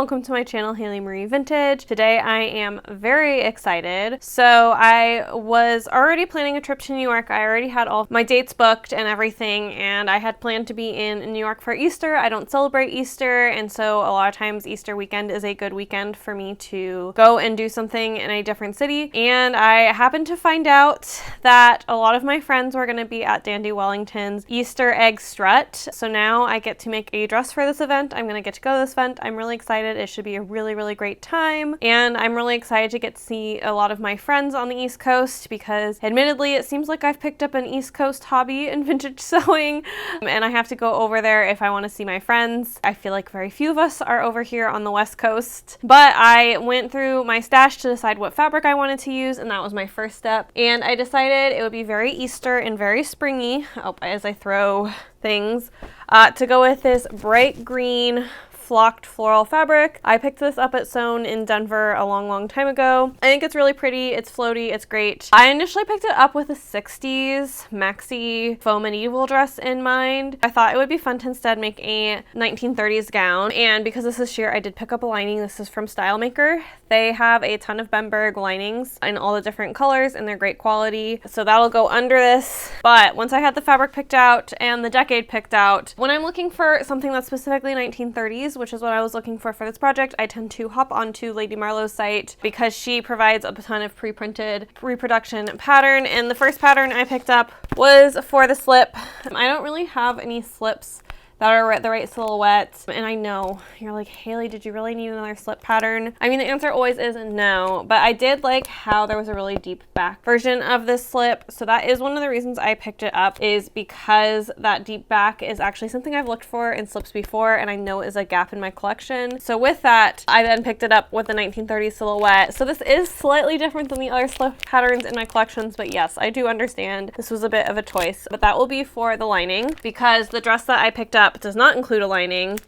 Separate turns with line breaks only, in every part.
welcome to my channel, Haylee Marie Vintage. Today I am very excited. So I was already planning a trip to New York. I already had all my dates booked and everything, and I had planned to be in New York for Easter. I don't celebrate Easter, and so a lot of times Easter weekend is a good weekend for me to go and do something in a different city. And I happened to find out that a lot of my friends were going to be at Dandy Wellington's Easter egg strut. So now I get to make a dress for this event. I'm going to get to go to this event. I'm really excited. It should be a really great time. And I'm really excited to get to see a lot of my friends on the East Coast because admittedly, it seems like I've picked up an East Coast hobby in vintage sewing, and I have to go over there if I want to see my friends. I feel like very few of us are over here on the West Coast, but I went through my stash to decide what fabric I wanted to use, and that was my first step. And I decided it would be very Easter and very springy, as I throw things, to go with this bright green flocked floral fabric. I picked this up at SEWN in Denver a long time ago. I think it's really pretty, it's floaty, it's great. I initially picked it up with a 60s maxi faux medieval dress in mind. I thought it would be fun to instead make a 1930s gown, and because this is sheer, I did pick up a lining. This is from Style Maker. They have a ton of Bemberg linings in all the different colors, and they're great quality, so that'll go under this. But once I had the fabric picked out and the decade picked out, when I'm looking for something that's specifically 1930s, which is what I was looking for this project, I tend to hop onto Lady Marlowe's site because she provides a ton of pre-printed reproduction pattern, and the first pattern I picked up was for the slip. I don't really have any slips that are the right silhouette, and I know you're like, Haylee, did you really need another slip pattern? I mean, the answer always is no, but I did like how there was a really deep back version of this slip, so that is one of the reasons I picked it up, is because that deep back is actually something I've looked for in slips before, and I know is a gap in my collection. So with that, I then picked it up with the 1930s silhouette. So this is slightly different than the other slip patterns in my collections, but yes, I do understand this was a bit of a choice, but that will be for the lining because the dress that I picked up does not include a lining,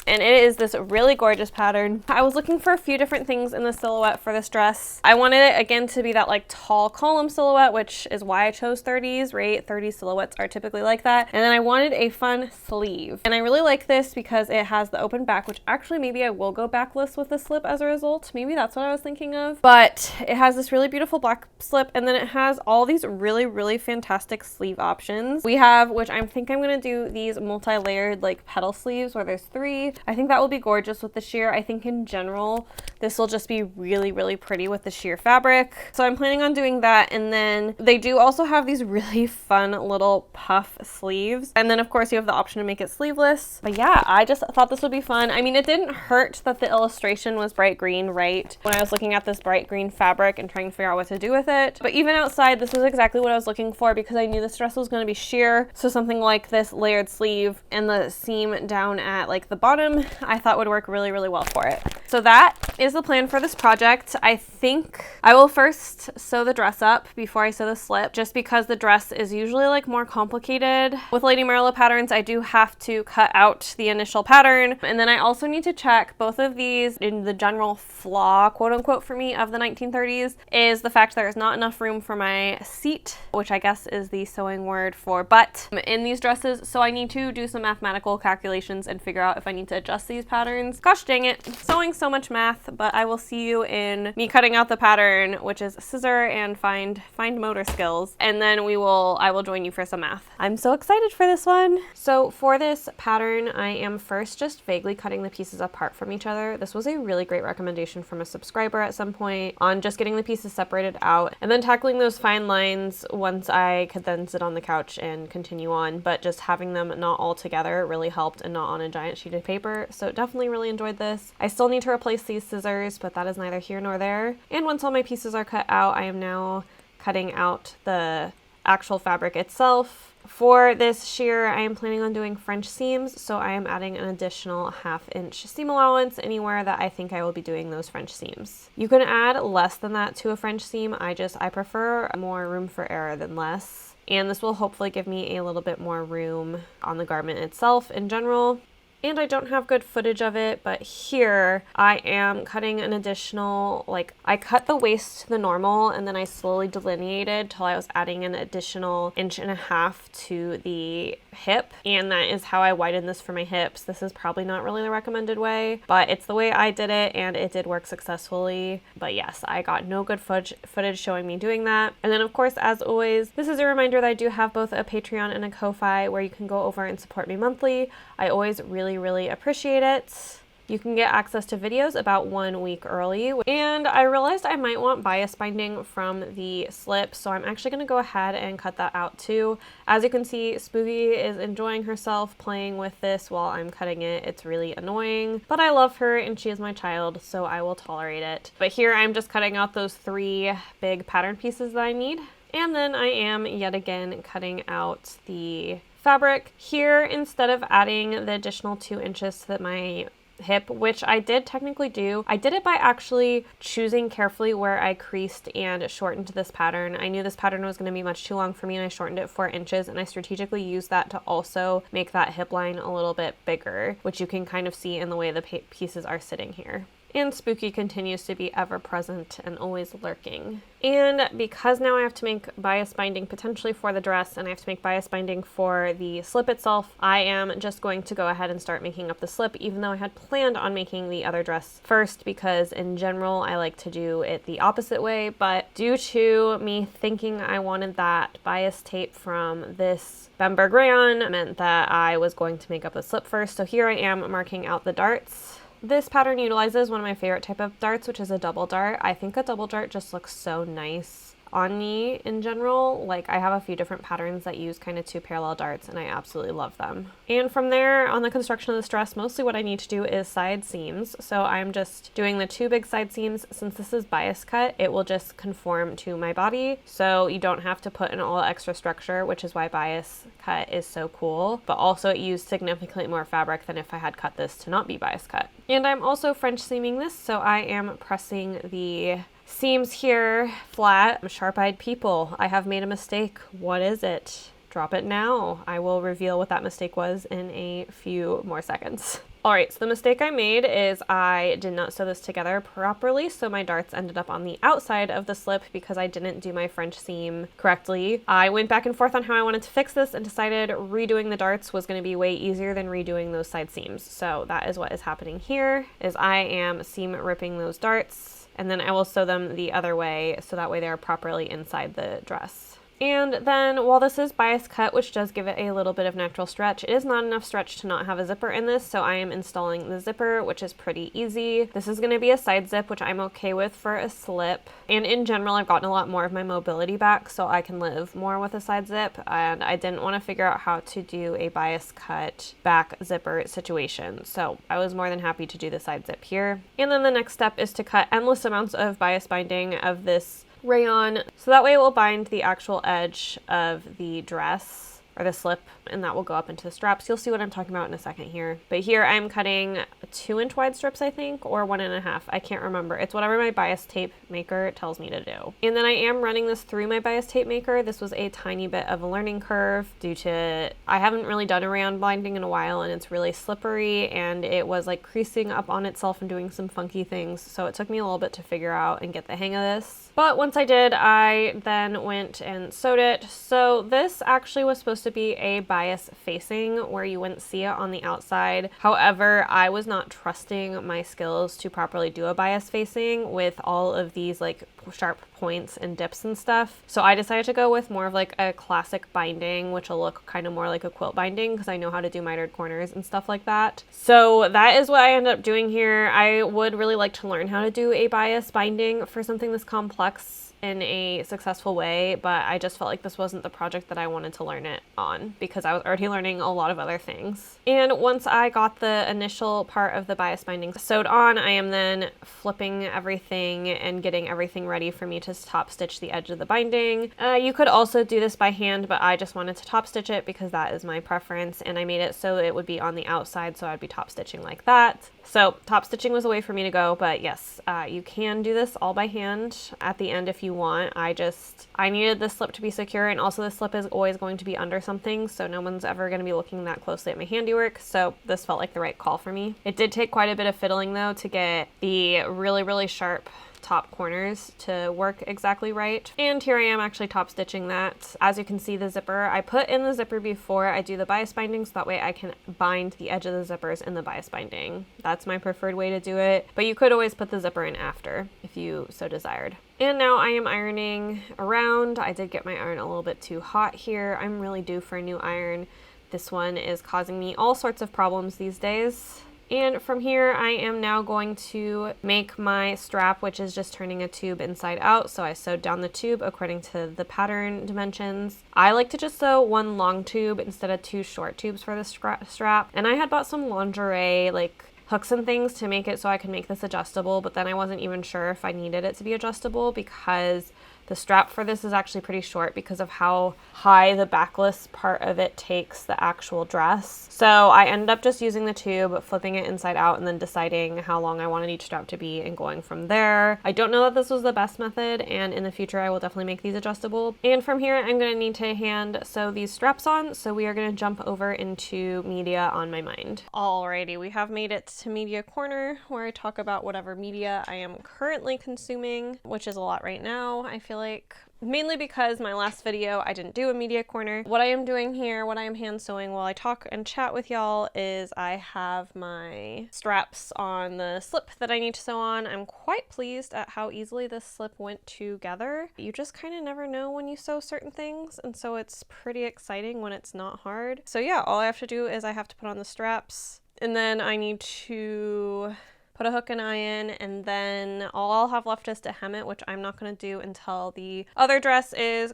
and it is this really gorgeous pattern. I was looking for a few different things in the silhouette for this dress. I wanted it again to be that like tall column silhouette, which is why I chose 30s, right? 30s silhouettes are typically like that. And then I wanted a fun sleeve. And I really like this because it has the open back, which actually maybe I will go backless with the slip as a result. Maybe that's what I was thinking of. But it has this really beautiful black slip, and then it has all these really fantastic sleeve options. We have, which I think I'm gonna do these multi-layered like petal sleeves where there's 3. I think that will be gorgeous with the sheer. I think in general, this will just be really pretty with the sheer fabric. So I'm planning on doing that. And then they do also have these really fun little puff sleeves. And then of course you have the option to make it sleeveless. But yeah, I just thought this would be fun. I mean, it didn't hurt that the illustration was bright green, right? When I was looking at this bright green fabric and trying to figure out what to do with it. But even outside, this was exactly what I was looking for because I knew this dress was going to be sheer. So something like this layered sleeve and the seam down at like the bottom, I thought would work really well for it. So that is the plan for this project. I think I will first sew the dress up before I sew the slip, just because the dress is usually like more complicated. With Lady Marlowe patterns, I do have to cut out the initial pattern, and then I also need to check both of these. In the general flaw, quote unquote, for me of the 1930s is the fact there is not enough room for my seat, which I guess is the sewing word for butt, in these dresses. So I need to do some mathematical calculations and figure out if I need to adjust these patterns. Gosh dang it, sewing so much math, but I will see you in me cutting out the pattern, which is scissor and find motor skills, and then I will join you for some math. I'm so excited for this one. So for this pattern, I am first just vaguely cutting the pieces apart from each other. This was a really great recommendation from a subscriber at some point on just getting the pieces separated out and then tackling those fine lines once I could then sit on the couch and continue on, but just having them not all together really helped and not on a giant sheet of paper. So definitely really enjoyed this. I still need to replace these scissors, but that is neither here nor there. And once all my pieces are cut out, I am now cutting out the actual fabric itself. For this sheer, I am planning on doing French seams, so I am adding an additional 1/2 inch seam allowance anywhere that I think I will be doing those French seams. You can add less than that to a French seam. I prefer more room for error than less. And this will hopefully give me a little bit more room on the garment itself in general. And I don't have good footage of it, but here I am cutting an additional, I cut the waist to the normal and then I slowly delineated till I was adding an additional 1.5 inches to the hip, and that is how I widened this for my hips. This is probably not really the recommended way, but it's the way I did it, and it did work successfully. But yes, I got no good footage showing me doing that. And then of course, as always, this is a reminder that I do have both a Patreon and a Ko-Fi where you can go over and support me monthly. I always really appreciate it. You can get access to videos about 1 week early. And I realized I might want bias binding from the slip, so I'm actually going to go ahead and cut that out too. As you can see, Spooky is enjoying herself playing with this while I'm cutting it. It's really annoying, but I love her and she is my child, so I will tolerate it. But here I'm just cutting out those 3 big pattern pieces that I need. And then I am yet again cutting out the fabric. Here, instead of adding the additional 2 inches to my hip, which I did technically do, I did it by actually choosing carefully where I creased and shortened this pattern. I knew this pattern was going to be much too long for me, and I shortened it 4 inches, and I strategically used that to also make that hip line a little bit bigger, which you can kind of see in the way the pieces are sitting here. And Spooky continues to be ever present and always lurking. And because now I have to make bias binding potentially for the dress, and I have to make bias binding for the slip itself, I am just going to go ahead and start making up the slip, even though I had planned on making the other dress first, because in general I like to do it the opposite way. But due to me thinking I wanted that bias tape from this Bemberg rayon meant that I was going to make up the slip first. So here I am marking out the darts. This pattern utilizes one of my favorite type of darts, which is a double dart. I think a double dart just looks so nice on me in general. Like, I have a few different patterns that use kind of 2 parallel darts, and I absolutely love them. And from there, on the construction of this dress, mostly what I need to do is side seams. So I'm just doing the 2 big side seams. Since this is bias cut, it will just conform to my body, so you don't have to put in all extra structure, which is why bias cut is so cool. But also it used significantly more fabric than if I had cut this to not be bias cut. And I'm also French seaming this, so I am pressing the seams here flat. Sharp-eyed people, I have made a mistake. What is it? Drop it now. I will reveal what that mistake was in a few more seconds. Alright, so the mistake I made is I did not sew this together properly, so my darts ended up on the outside of the slip because I didn't do my French seam correctly. I went back and forth on how I wanted to fix this and decided redoing the darts was going to be way easier than redoing those side seams. So that is what is happening here, is I am seam ripping those darts, and then I will sew them the other way so that way they are properly inside the dress. And then while this is bias cut, which does give it a little bit of natural stretch, it is not enough stretch to not have a zipper in this, so I am installing the zipper, which is pretty easy. This is going to be a side zip, which I'm okay with for a slip. And in general, I've gotten a lot more of my mobility back, so I can live more with a side zip, and I didn't want to figure out how to do a bias cut back zipper situation, so I was more than happy to do the side zip here. And then the next step is to cut endless amounts of bias binding of this rayon, so that way it will bind the actual edge of the dress or the slip, and that will go up into the straps. You'll see what I'm talking about in a second here. But here I'm cutting 2-inch wide strips, I think, or 1.5. I can't remember. It's whatever my bias tape maker tells me to do. And then I am running this through my bias tape maker. This was a tiny bit of a learning curve due to I haven't really done a rayon binding in a while, and it's really slippery, and it was like creasing up on itself and doing some funky things. So it took me a little bit to figure out and get the hang of this. But once I did, I then went and sewed it. So this actually was supposed to be a bias facing where you wouldn't see it on the outside. However, I was not trusting my skills to properly do a bias facing with all of these like sharp points and dips and stuff. So I decided to go with more of like a classic binding, which will look kind of more like a quilt binding because I know how to do mitered corners and stuff like that. So that is what I ended up doing here. I would really like to learn how to do a bias binding for something this complex in a successful way, but I just felt like this wasn't the project that I wanted to learn it on because I was already learning a lot of other things. And once I got the initial part of the bias binding sewed on, I am then flipping everything and getting everything ready for me to top stitch the edge of the binding. You could also do this by hand, but I just wanted to top stitch it because that is my preference, and I made it so it would be on the outside, so I'd be top stitching like that. So top stitching was a way for me to go, but yes, you can do this all by hand at the end if you want. I needed this slip to be secure, and also this slip is always going to be under something, so no one's ever going to be looking that closely at my handiwork, so this felt like the right call for me. It did take quite a bit of fiddling though to get the really, really sharp top corners to work exactly right. And here I am actually top stitching that. As you can see, the zipper, I put in the zipper before I do the bias binding, so that way I can bind the edge of the zippers in the bias binding. That's my preferred way to do it, but you could always put the zipper in after if you so desired. And now I am ironing around. I did get my iron a little bit too hot here. I'm really due for a new iron. This one is causing me all sorts of problems these days. And from here, I am now going to make my strap, which is just turning a tube inside out. So I sewed down the tube according to the pattern dimensions. I like to just sew one long tube instead of two short tubes for the strap. And I had bought some lingerie, like hooks and things to make it so I could make this adjustable, but then I wasn't even sure if I needed it to be adjustable because the strap for this is actually pretty short because of how high the backless part of it takes the actual dress. So I ended up just using the tube, flipping it inside out, and then deciding how long I wanted each strap to be and going from there. I don't know that this was the best method, and in the future I will definitely make these adjustable. And from here I'm going to need to hand sew these straps on, so we are going to jump over into media on my mind. Alrighty, we have made it to media corner where I talk about whatever media I am currently consuming, which is a lot right now. I feel like mainly because my last video I didn't do a media corner. What I am doing here, what I am hand sewing while I talk and chat with y'all, is I have my straps on the slip that I need to sew on. I'm quite pleased at how easily this slip went together. You just kind of never know when you sew certain things, and so it's pretty exciting when it's not hard. So yeah, all I have to do is I have to put on the straps, and then I need to put a hook and eye in, and then all I'll have left is to hem it, which I'm not going to do until the other dress is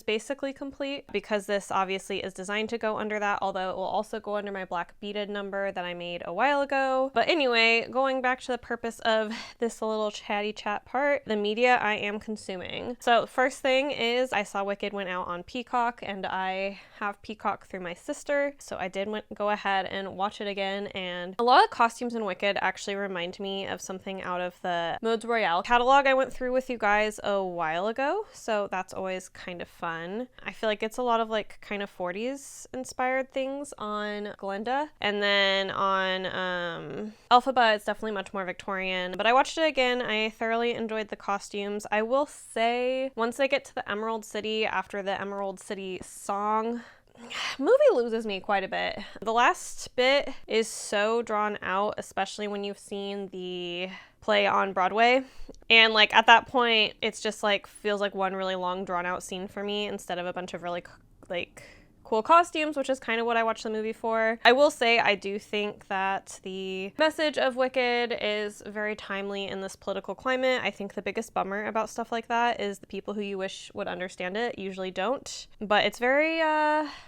basically complete, because this obviously is designed to go under that, although it will also go under my black beaded number that I made a while ago. But anyway, going back to the purpose of this little chatty chat part, the media I am consuming. So first thing is I saw Wicked went out on Peacock, and I have Peacock through my sister, so I did go ahead and watch it again, and a lot of costumes in Wicked actually remind me of something out of the Modes Royale catalog I went through with you guys a while ago, so that's always kind of fun. I feel like it's a lot of like kind of 40s inspired things on Glinda, and then on Elphaba it's definitely much more Victorian, but I watched it again. I thoroughly enjoyed the costumes. I will say once they get to the Emerald City, after the Emerald City song, movie loses me quite a bit. The last bit is so drawn out, especially when you've seen the play on Broadway, and like at that point it's just like feels like one really long drawn out scene for me instead of a bunch of really like cool costumes, which is kind of what I watched the movie for. I will say I do think that the message of Wicked is very timely in this political climate. I think the biggest bummer about stuff like that is the people who you wish would understand it usually don't, but it's very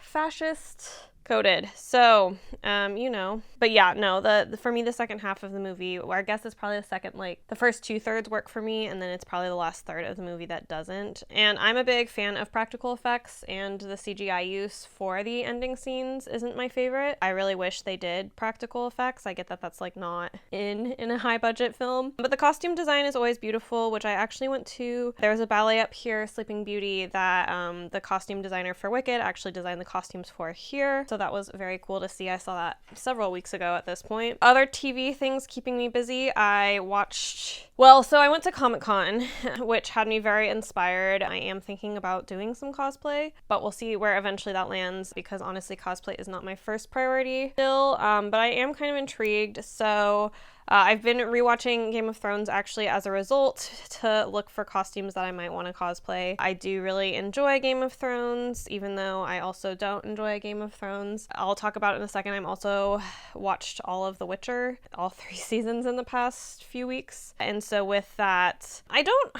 fascist coded, so you know. But yeah, no, the for me the second half of the movie, where I guess it's probably the second, like the first 2/3 work for me, and then it's probably the last third of the movie that doesn't. And I'm a big fan of practical effects, and the CGI use for the ending scenes isn't my favorite. I really wish they did practical effects. I get that that's like not in a high budget film, but the costume design is always beautiful, which I actually went to. There was a ballet up here, Sleeping Beauty, that the costume designer for Wicked actually designed the costumes for here, so that was very cool to see. I saw that several weeks ago at this point. Other TV things keeping me busy, I watched, well, so I went to Comic-Con, which had me very inspired. I am thinking about doing some cosplay, but we'll see where eventually that lands, because honestly cosplay is not my first priority still, but I am kind of intrigued. So I've been rewatching Game of Thrones actually as a result to look for costumes that I might want to cosplay. I do really enjoy Game of Thrones, even though I also don't enjoy Game of Thrones. I'll talk about it in a second. I'm also watched all of The Witcher, all 3 seasons in the past few weeks. And so with that, I don't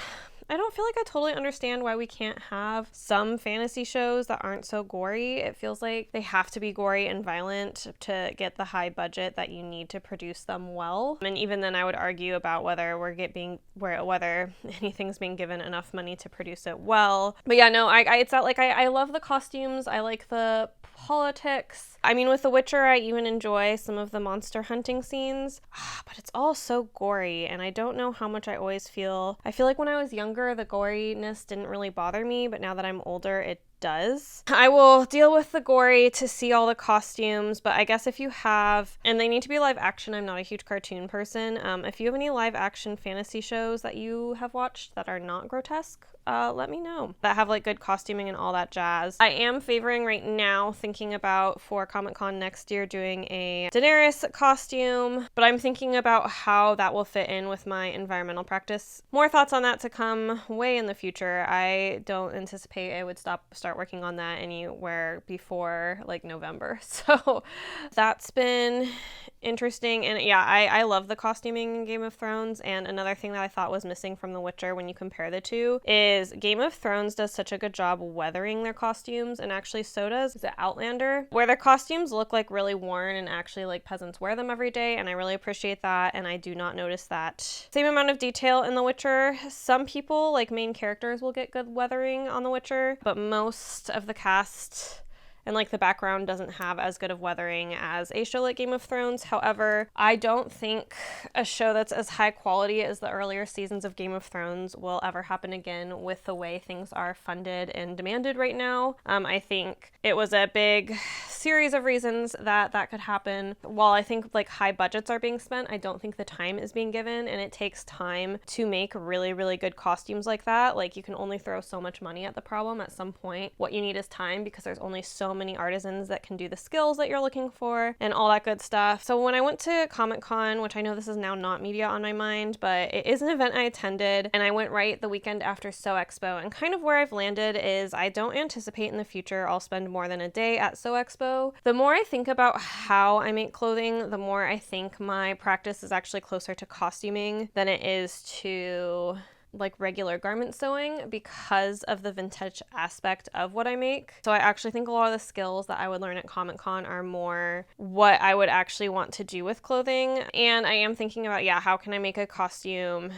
feel like I totally understand why we can't have some fantasy shows that aren't so gory. It feels like they have to be gory and violent to get the high budget that you need to produce them well. And even then I would argue about whether whether anything's being given enough money to produce it well. But yeah, no, it's not like I love the costumes. I like the politics. I mean, with The Witcher, I even enjoy some of the monster hunting scenes, but it's all so gory, and I don't know how much I feel like when I was younger, the goriness didn't really bother me, but now that I'm older, it does. I will deal with the gory to see all the costumes, but I guess if you have, and they need to be live action, I'm not a huge cartoon person. If you have any live action fantasy shows that you have watched that are not grotesque, let me know, that have like good costuming and all that jazz. I am favoring right now, thinking about for Comic-Con next year doing a Daenerys costume, but I'm thinking about how that will fit in with my environmental practice. More thoughts on that to come way in the future. I don't anticipate I would start working on that anywhere before like November. So that's been interesting. And yeah, I love the costuming in Game of Thrones. And another thing that I thought was missing from The Witcher when you compare the two is Game of Thrones does such a good job weathering their costumes, and actually so does the Outlander, where their costumes look like really worn and actually like peasants wear them every day, and I really appreciate that, and I do not notice that same amount of detail in The Witcher. Some people, like main characters, will get good weathering on The Witcher, but most of the cast and like the background doesn't have as good of weathering as a show like Game of Thrones. However, I don't think a show that's as high quality as the earlier seasons of Game of Thrones will ever happen again with the way things are funded and demanded right now. I think it was a big series of reasons that could happen. While I think like high budgets are being spent, I don't think the time is being given, and it takes time to make really, really good costumes like that. Like, you can only throw so much money at the problem. At some point, what you need is time, because there's only so many artisans that can do the skills that you're looking for and all that good stuff. So when I went to Comic-Con, which I know this is now not media on my mind, but it is an event I attended, and I went right the weekend after Sew Expo, and kind of where I've landed is I don't anticipate in the future I'll spend more than a day at Sew Expo. The more I think about how I make clothing, the more I think my practice is actually closer to costuming than it is to like regular garment sewing, because of the vintage aspect of what I make. So I actually think a lot of the skills that I would learn at Comic-Con are more what I would actually want to do with clothing. And I am thinking about, yeah, how can I make a costume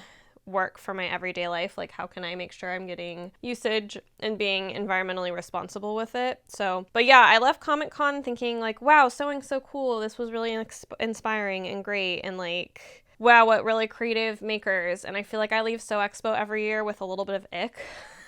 work for my everyday life? Like, how can I make sure I'm getting usage and being environmentally responsible with it? So, but yeah, I left Comic-Con thinking like, wow, sewing's so cool. This was really inspiring and great, and like, wow, what really creative makers. And I feel like I leave Sew Expo every year with a little bit of ick.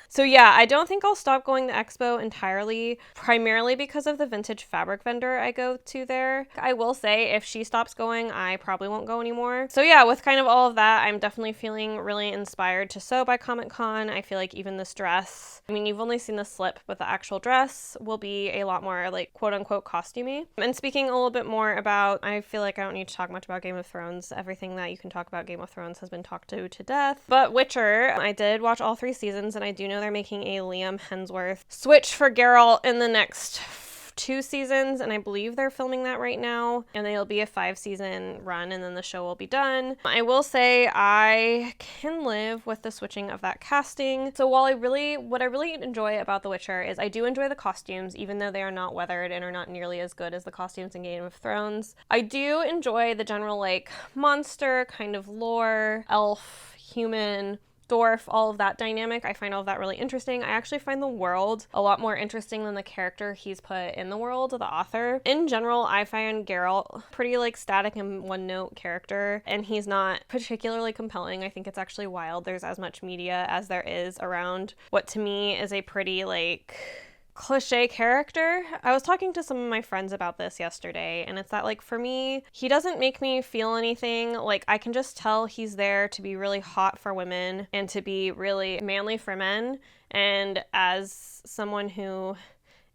So yeah, I don't think I'll stop going to Expo entirely, primarily because of the vintage fabric vendor I go to there. I will say if she stops going, I probably won't go anymore. So yeah, with kind of all of that, I'm definitely feeling really inspired to sew by Comic-Con. I feel like even this dress, I mean, you've only seen the slip, but the actual dress will be a lot more like quote unquote costumey. And speaking a little bit more about, I feel like I don't need to talk much about Game of Thrones. Everything that you can talk about Game of Thrones has been talked to death. But Witcher, I did watch all 3 seasons, and I do know they're making a Liam Hemsworth switch for Geralt in the next 2 seasons, and I believe they're filming that right now, and it'll be a 5-season run, and then the show will be done. I will say I can live with the switching of that casting. So while what I really enjoy about The Witcher is I do enjoy the costumes, even though they are not weathered and are not nearly as good as the costumes in Game of Thrones. I do enjoy the general like monster kind of lore, elf, human, dwarf, all of that dynamic. I find all of that really interesting. I actually find the world a lot more interesting than the character he's put in the world, the author. In general, I find Geralt pretty like static and one-note character, and he's not particularly compelling. I think it's actually wild there's as much media as there is around what to me is a pretty like cliche character. I was talking to some of my friends about this yesterday, and it's that like for me, he doesn't make me feel anything. Like, I can just tell he's there to be really hot for women and to be really manly for men. And as someone who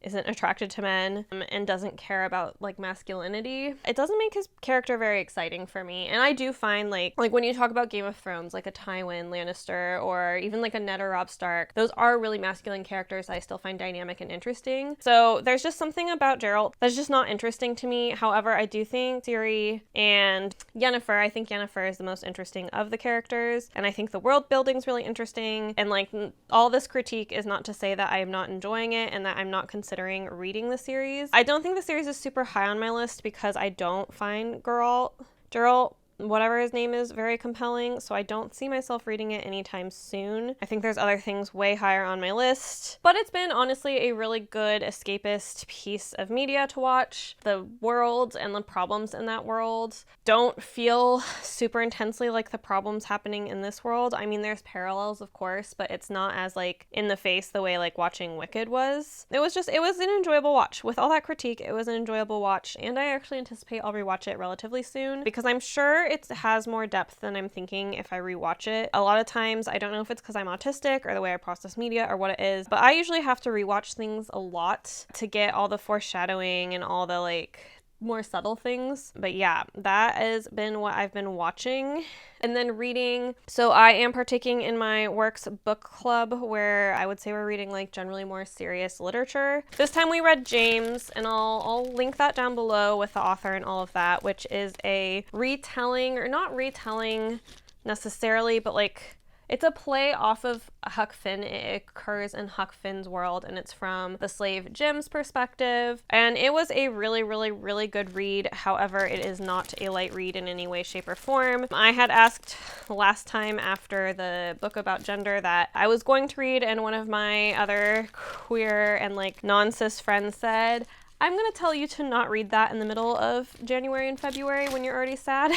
isn't attracted to men and doesn't care about like masculinity, it doesn't make his character very exciting for me. And I do find like when you talk about Game of Thrones, like a Tywin Lannister or even like a Ned or Robb Stark, those are really masculine characters I still find dynamic and interesting. So there's just something about Geralt that's just not interesting to me. However, I do think Ciri and Yennefer, I think Yennefer is the most interesting of the characters, and I think the world building's really interesting. And like all this critique is not to say that I am not enjoying it and that I'm not considering reading the series. I don't think the series is super high on my list because I don't find Geralt whatever his name is, very compelling, so I don't see myself reading it anytime soon. I think there's other things way higher on my list, but it's been honestly a really good escapist piece of media to watch. The world and the problems in that world don't feel super intensely like the problems happening in this world. I mean, there's parallels, of course, but it's not as like in the face the way like watching Wicked was. It was an enjoyable watch. With all that critique, it was an enjoyable watch, and I actually anticipate I'll rewatch it relatively soon because I'm sure it has more depth than I'm thinking if I rewatch it. A lot of times, I don't know if it's because I'm autistic or the way I process media or what it is, but I usually have to rewatch things a lot to get all the foreshadowing and all the like more subtle things. But yeah, that has been what I've been watching. And then reading. So I am partaking in my works book club where I would say we're reading like generally more serious literature. This time we read James, and I'll link that down below with the author and all of that, which is a retelling, or not retelling necessarily, but like it's a play off of Huck Finn. It occurs in Huck Finn's world, and it's from the slave Jim's perspective. And it was a really, really, really good read. However, it is not a light read in any way, shape, or form. I had asked last time after the book about gender that I was going to read, and one of my other queer and like non-cis friends said, I'm going to tell you to not read that in the middle of January and February when you're already sad.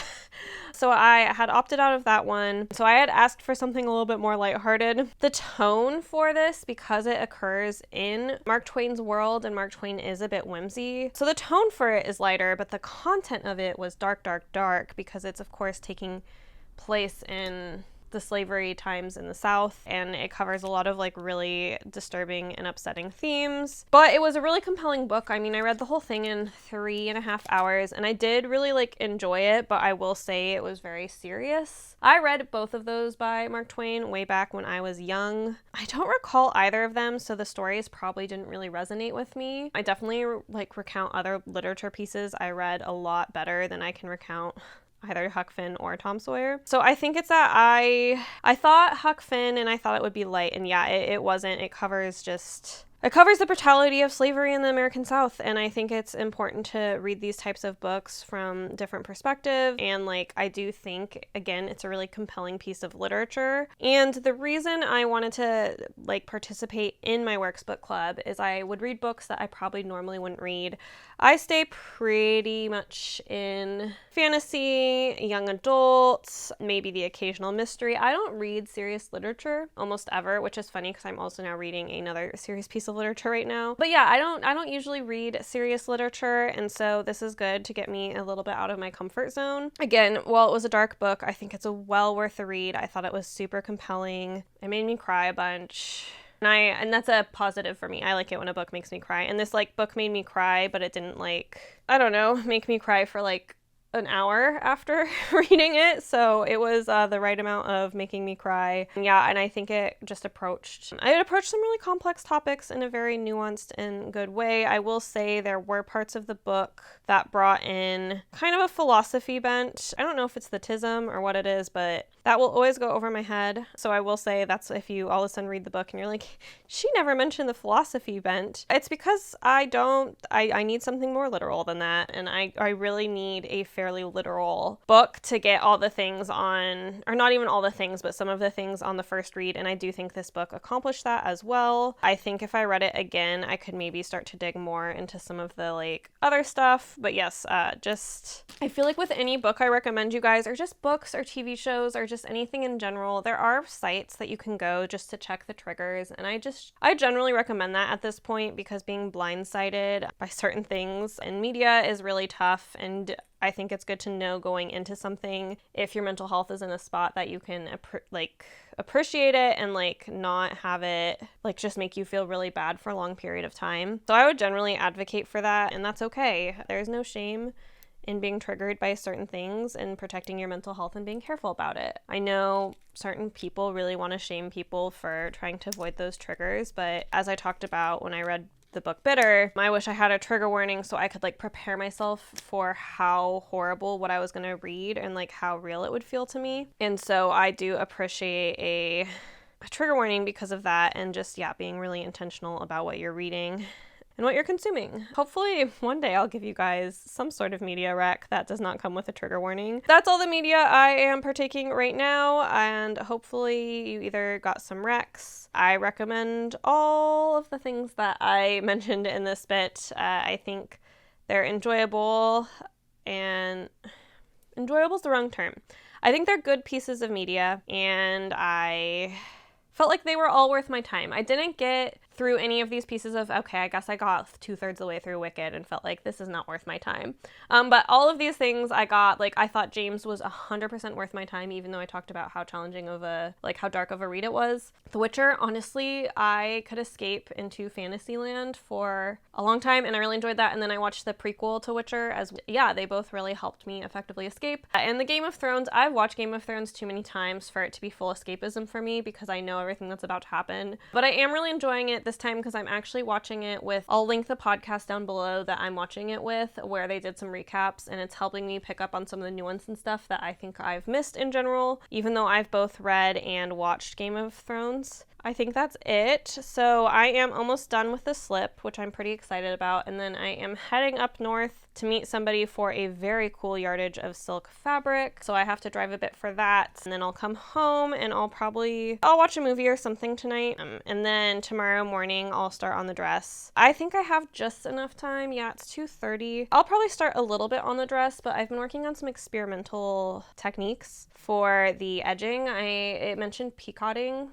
So I had opted out of that one. So I had asked for something a little bit more lighthearted. The tone for this, because it occurs in Mark Twain's world, and Mark Twain is a bit whimsy, so the tone for it is lighter, but the content of it was dark, dark, dark, because it's of course taking place in the slavery times in the South, and it covers a lot of like really disturbing and upsetting themes. But it was a really compelling book. I mean, I read the whole thing in 3.5 hours, and I did really like enjoy it, but I will say it was very serious. I read both of those by Mark Twain way back when I was young. I don't recall either of them, so the stories probably didn't really resonate with me. I definitely like recount other literature pieces I read a lot better than I can recount either Huck Finn or Tom Sawyer. So I think it's that I thought Huck Finn and I thought it would be light, and yeah, it wasn't. It covers the brutality of slavery in the American South, and I think it's important to read these types of books from different perspectives, and like I do think, again, it's a really compelling piece of literature. And the reason I wanted to like participate in my works book club is I would read books that I probably normally wouldn't read. I stay pretty much in fantasy, young adult, maybe the occasional mystery. I don't read serious literature almost ever, which is funny because I'm also now reading another serious piece of literature right now. But yeah, I don't usually read serious literature, and so this is good to get me a little bit out of my comfort zone. Again, while it was a dark book, I think it's a well worth a read. I thought it was super compelling. It made me cry a bunch. And that's a positive for me. I like it when a book makes me cry. And this like book made me cry, but it didn't like, I don't know, make me cry for like an hour after reading it. So it was the right amount of making me cry. Yeah, and I think it approached some really complex topics in a very nuanced and good way. I will say there were parts of the book that brought in kind of a philosophy bent. I don't know if it's the tism or what it is, but that will always go over my head. So I will say that's if you all of a sudden read the book and you're like, she never mentioned the philosophy bent. It's because I need something more literal than that. And I really need a fairly literal book to get all the things on, or not even all the things, but some of the things on the first read. And I do think this book accomplished that as well. I think if I read it again, I could maybe start to dig more into some of the like other stuff. But yes, I feel like with any book I recommend you guys, or just books or TV shows or just anything in general, there are sites that you can go just to check the triggers. And I generally recommend that at this point, because being blindsided by certain things in media is really tough. And I think it's good to know going into something if your mental health is in a spot that you can appreciate it and like not have it like just make you feel really bad for a long period of time. So I would generally advocate for that, and that's okay. There's no shame in being triggered by certain things and protecting your mental health and being careful about it. I know certain people really want to shame people for trying to avoid those triggers, but as I talked about when I read the book Bitter, I wish I had a trigger warning so I could like prepare myself for how horrible what I was going to read and like how real it would feel to me. And so I do appreciate a trigger warning because of that, and just being really intentional about what you're reading. and what you're consuming. Hopefully one day I'll give you guys some sort of media rec that does not come with a trigger warning. That's all the media I am partaking right now, and hopefully you either got some recs. I recommend all of the things that I mentioned in this bit. I think they're enjoyable, and enjoyable is the wrong term. I think they're good pieces of media, and I felt like they were all worth my time. I didn't get through any of these pieces of, okay, I guess I got 2/3 of the way through Wicked and felt like this is not worth my time. But all of these things I got, like, I thought James was 100% worth my time, even though I talked about how challenging of a, like, how dark of a read it was. The Witcher, honestly, I could escape into Fantasyland for a long time, and I really enjoyed that. And then I watched the prequel to Witcher as, yeah, they both really helped me effectively escape. And the Game of Thrones, I've watched Game of Thrones too many times for it to be full escapism for me, because I know everything that's about to happen. But I am really enjoying it this time because I'm actually watching it with, I'll link the podcast down below that I'm watching it with, where they did some recaps, and it's helping me pick up on some of the nuance and stuff that I think I've missed in general, even though I've both read and watched Game of Thrones. I think that's it. So I am almost done with the slip, which I'm pretty excited about, and then I am heading up north to meet somebody for a very cool yardage of silk fabric. So I have to drive a bit for that, and then I'll come home and I'll watch a movie or something tonight, and then tomorrow morning I'll start on the dress. I think I have just enough time. Yeah, it's 2:30. I'll probably start a little bit on the dress, but I've been working on some experimental techniques for the edging. It mentioned picoting,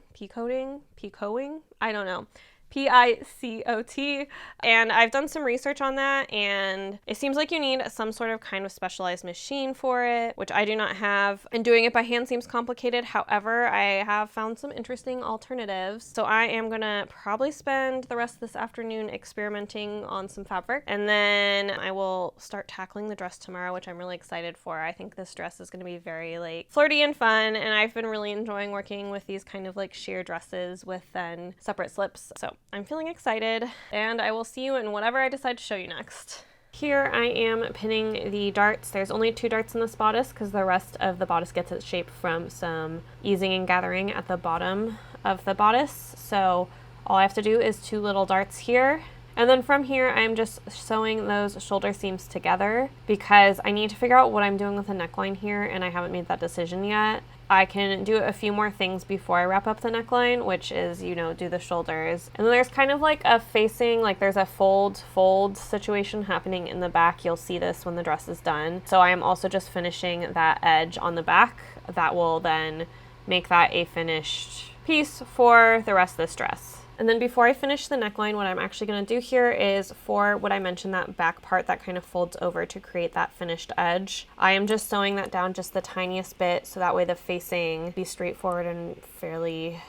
I don't know. Picot, and I've done some research on that, and it seems like you need some sort of kind of specialized machine for it, which I do not have, and doing it by hand seems complicated. However, I have found some interesting alternatives, so I am gonna probably spend the rest of this afternoon experimenting on some fabric, and then I will start tackling the dress tomorrow, which I'm really excited for. I think this dress is gonna be very like flirty and fun, and I've been really enjoying working with these kind of like sheer dresses with then separate slips, so I'm feeling excited, and I will see you in whatever I decide to show you next. Here I am pinning the darts. There's only 2 darts in this bodice because the rest of the bodice gets its shape from some easing and gathering at the bottom of the bodice. So all I have to do is 2 little darts here. And then from here, I'm just sewing those shoulder seams together because I need to figure out what I'm doing with the neckline here, and I haven't made that decision yet. I can do a few more things before I wrap up the neckline, which is, you know, do the shoulders. And then there's kind of like a facing, like there's a fold situation happening in the back. You'll see this when the dress is done. So I am also just finishing that edge on the back. That will then make that a finished piece for the rest of this dress. And then before I finish the neckline, what I'm actually going to do here is for what I mentioned, that back part that kind of folds over to create that finished edge. I am just sewing that down just the tiniest bit so that way the facing be straightforward and fairly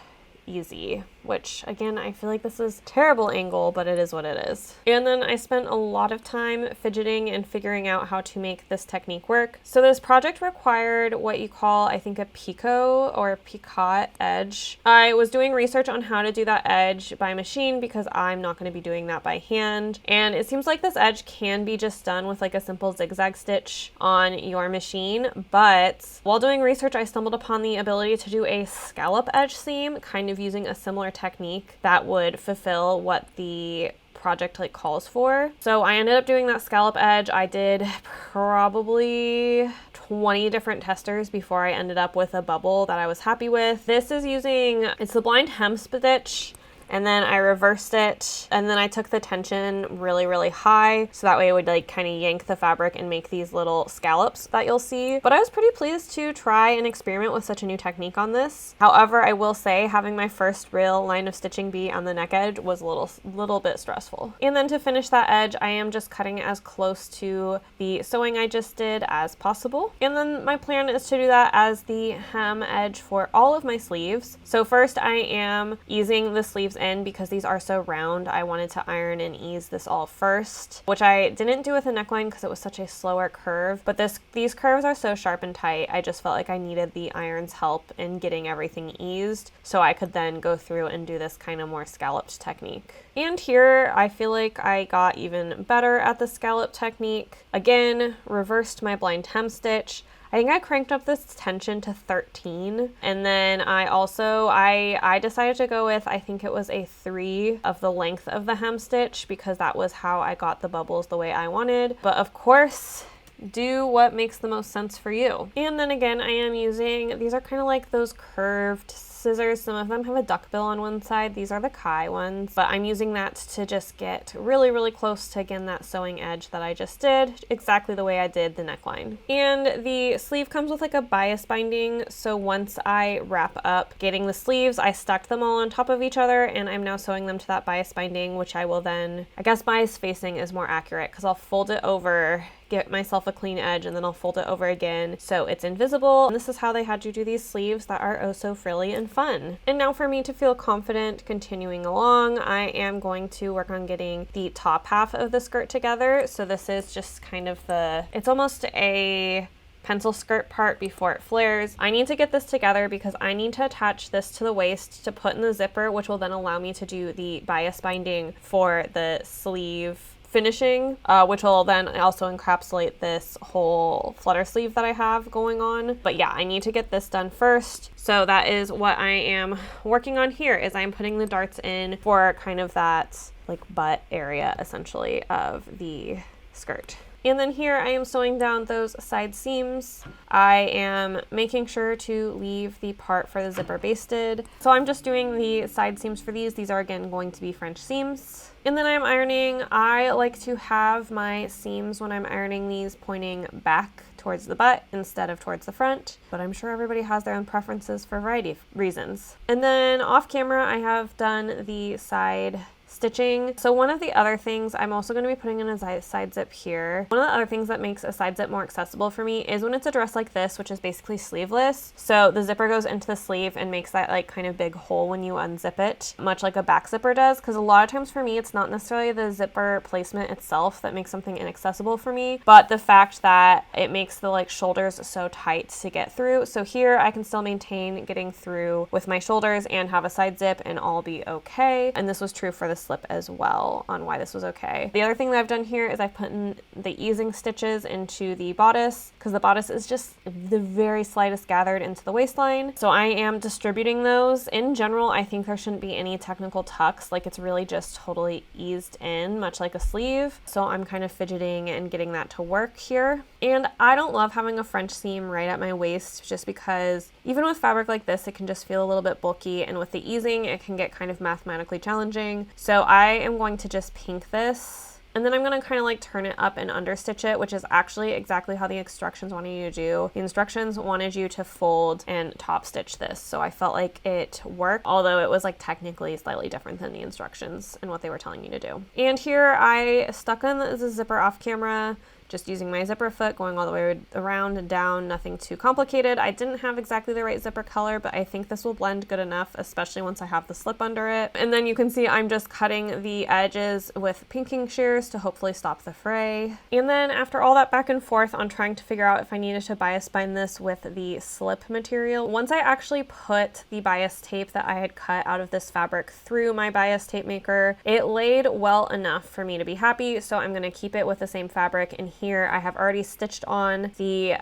easy, which again, I feel like this is a terrible angle, but it is what it is. And then I spent a lot of time fidgeting and figuring out how to make this technique work. So this project required what you call, I think, a picot or picot edge. I was doing research on how to do that edge by machine because I'm not going to be doing that by hand. And it seems like this edge can be just done with like a simple zigzag stitch on your machine. But while doing research, I stumbled upon the ability to do a scallop edge seam, kind of using a similar technique that would fulfill what the project like calls for. So I ended up doing that scallop edge. I did probably 20 different testers before I ended up with a bubble that I was happy with. This is it's the blind hem stitch, and then I reversed it, and then I took the tension really, really high, so that way it would like kind of yank the fabric and make these little scallops that you'll see. But I was pretty pleased to try and experiment with such a new technique on this. However, I will say having my first real line of stitching be on the neck edge was a little bit stressful. And then to finish that edge, I am just cutting as close to the sewing I just did as possible. And then my plan is to do that as the hem edge for all of my sleeves. So first I am easing the sleeves in because these are so round. I wanted to iron and ease this all first, which I didn't do with the neckline because it was such a slower curve, but these curves are so sharp and tight. I just felt like I needed the iron's help in getting everything eased so I could then go through and do this kind of more scalloped technique. And here I feel like I got even better at the scallop technique. Again, reversed my blind hem stitch. I think I cranked up this tension to 13. And then I decided to go with, I think it was a 3 of the length of the hem stitch because that was how I got the bubbles the way I wanted. But of course, do what makes the most sense for you. And then again, I am using, these are kind of like those curved scissors. Some of them have a duck bill on one side. These are the Kai ones, but I'm using that to just get really, really close to, again, that sewing edge that I just did, exactly the way I did the neckline. And the sleeve comes with like a bias binding. So once I wrap up getting the sleeves, I stuck them all on top of each other, and I'm now sewing them to that bias binding, which I will then, I guess bias facing is more accurate because I'll fold it over, get myself a clean edge, and then I'll fold it over again so it's invisible. And this is how they had you do these sleeves that are oh so frilly and fun. And now for me to feel confident continuing along, I am going to work on getting the top half of the skirt together. So this is just kind of it's almost a pencil skirt part before it flares. I need to get this together because I need to attach this to the waist to put in the zipper, which will then allow me to do the bias binding for the sleeve finishing, which will then also encapsulate this whole flutter sleeve that I have going on. But yeah, I need to get this done first. So that is what I am working on here, is I'm putting the darts in for kind of that like butt area essentially of the skirt. And then here I am sewing down those side seams. I am making sure to leave the part for the zipper basted. So I'm just doing the side seams for these. These are again going to be French seams. And then I'm ironing. I like to have my seams when I'm ironing these pointing back towards the butt instead of towards the front, but I'm sure everybody has their own preferences for a variety of reasons. And then off camera, I have done the side stitching. So one of the other things, I'm also going to be putting in a side zip here. One of the other things that makes a side zip more accessible for me is when it's a dress like this, which is basically sleeveless. So the zipper goes into the sleeve and makes that like kind of big hole when you unzip it, much like a back zipper does. Because a lot of times for me, it's not necessarily the zipper placement itself that makes something inaccessible for me, but the fact that it makes the like shoulders so tight to get through. So here I can still maintain getting through with my shoulders and have a side zip and all be okay. And this was true for the slip as well on why this was okay. The other thing that I've done here is I've put in the easing stitches into the bodice because the bodice is just the very slightest gathered into the waistline. So I am distributing those. In general, I think there shouldn't be any technical tucks. Like it's really just totally eased in, much like a sleeve. So I'm kind of fidgeting and getting that to work here. And I don't love having a French seam right at my waist just because even with fabric like this, it can just feel a little bit bulky, and with the easing, it can get kind of mathematically challenging. So I am going to just pink this, and then I'm going to kind of like turn it up and understitch it, which is actually exactly how the instructions wanted you to do. The instructions wanted you to fold and top stitch this. So I felt like it worked, although it was like technically slightly different than the instructions and what they were telling you to do. And here I stuck in the zipper off camera, just using my zipper foot, going all the way around and down, nothing too complicated. I didn't have exactly the right zipper color, but I think this will blend good enough, especially once I have the slip under it. And then you can see I'm just cutting the edges with pinking shears to hopefully stop the fray. And then after all that back and forth on trying to figure out if I needed to bias bind this with the slip material, once I actually put the bias tape that I had cut out of this fabric through my bias tape maker, it laid well enough for me to be happy. So I'm gonna keep it with the same fabric, and here I have already stitched on the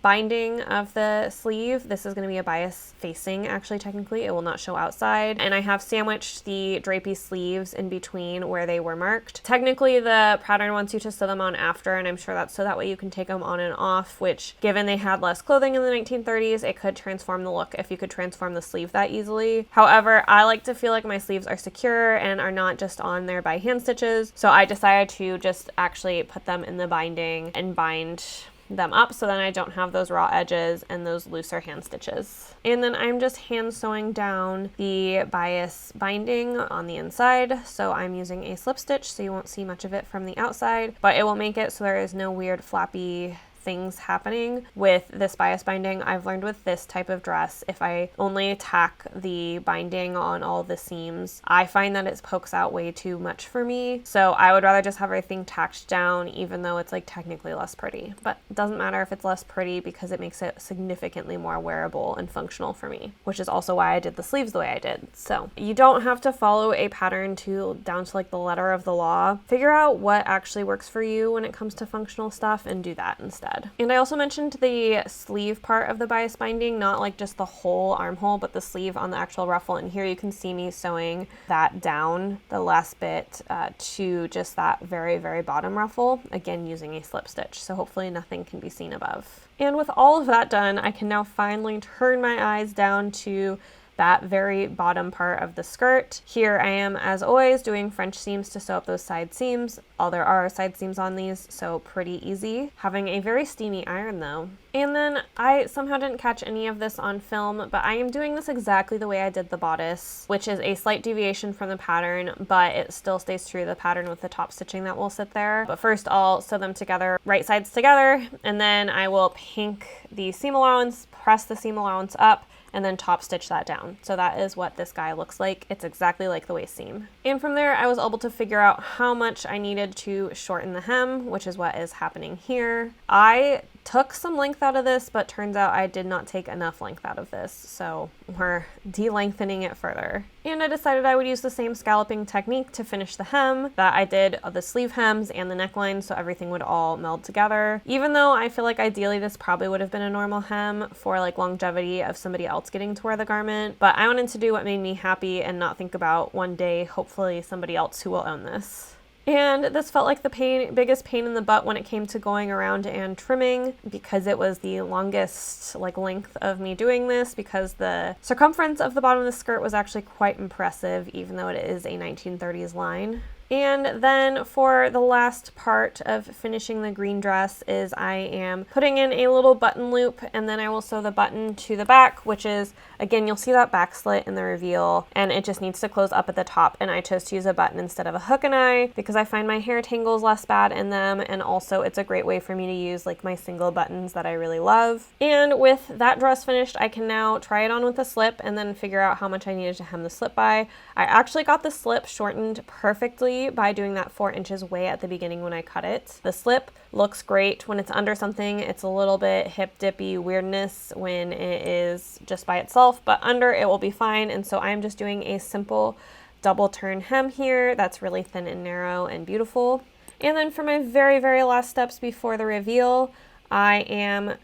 binding of the sleeve. This is going to be a bias facing, actually technically. It will not show outside. And I have sandwiched the drapey sleeves in between where they were marked. Technically the pattern wants you to sew them on after, and I'm sure that's so that way you can take them on and off, which given they had less clothing in the 1930s, it could transform the look if you could transform the sleeve that easily. However, I like to feel like my sleeves are secure and are not just on there by hand stitches. So I decided to just actually put them in the binding and bind them up so then I don't have those raw edges and those looser hand stitches. And then I'm just hand sewing down the bias binding on the inside. So I'm using a slip stitch so you won't see much of it from the outside, but it will make it so there is no weird flappy things happening with this bias binding. I've learned with this type of dress, if I only tack the binding on all the seams, I find that it pokes out way too much for me. So I would rather just have everything tacked down, even though it's like technically less pretty. But it doesn't matter if it's less pretty because it makes it significantly more wearable and functional for me, which is also why I did the sleeves the way I did. So you don't have to follow a pattern down to like the letter of the law. Figure out what actually works for you when it comes to functional stuff and do that instead. instead. And I also mentioned the sleeve part of the bias binding, not like just the whole armhole, but the sleeve on the actual ruffle. And here you can see me sewing that down the last bit to just that very, very bottom ruffle, again using a slip stitch. So hopefully nothing can be seen above. And with all of that done, I can now finally turn my eyes down to that very bottom part of the skirt. Here I am, as always, doing French seams to sew up those side seams. All there are side seams on these, so pretty easy. Having a very steamy iron though. And then I somehow didn't catch any of this on film, but I am doing this exactly the way I did the bodice, which is a slight deviation from the pattern, but it still stays true to the pattern with the top stitching that will sit there. But first I'll sew them together, right sides together, and then I will pink the seam allowance, press the seam allowance up, and then top stitch that down. So that is what this guy looks like. It's exactly like the waist seam. And from there, I was able to figure out how much I needed to shorten the hem, which is what is happening here. I took some length out of this, but turns out I did not take enough length out of this. So we're de-lengthening it further. And I decided I would use the same scalloping technique to finish the hem that I did of the sleeve hems and the neckline, so everything would all meld together. Even though I feel like ideally this probably would have been a normal hem for like longevity of somebody else getting to wear the garment, but I wanted to do what made me happy and not think about one day, hopefully somebody else who will own this. And this felt like the biggest pain in the butt when it came to going around and trimming, because it was the longest length of me doing this, because the circumference of the bottom of the skirt was actually quite impressive, even though it is a 1930s line. And then for the last part of finishing the green dress is I am putting in a little button loop, and then I will sew the button to the back, which is, again, you'll see that back slit in the reveal, and it just needs to close up at the top. And I chose to use a button instead of a hook and eye because I find my hair tangles less bad in them, and also it's a great way for me to use like my single buttons that I really love. And with that dress finished, I can now try it on with a slip and then figure out how much I needed to hem the slip by. I actually got the slip shortened perfectly by doing that 4 inches way at the beginning when I cut it. The slip looks great when it's under something. It's a little bit hip dippy weirdness when it is just by itself, but under it will be fine. And so I'm just doing a simple double turn hem here that's really thin and narrow and beautiful. And then for my very, very last steps before the reveal, I am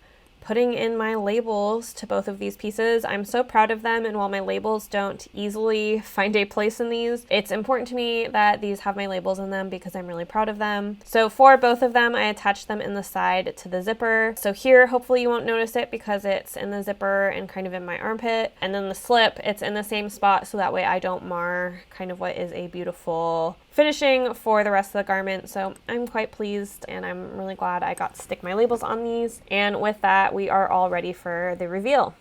putting in my labels to both of these pieces. I'm so proud of them, and while my labels don't easily find a place in these, it's important to me that these have my labels in them because I'm really proud of them. So for both of them, I attached them in the side to the zipper. So here, hopefully you won't notice it because it's in the zipper and kind of in my armpit. And then the slip, it's in the same spot, so that way I don't mar kind of what is a beautiful finishing for the rest of the garment. So I'm quite pleased, and I'm really glad I got to stick my labels on these. And with that, we are all ready for the reveal.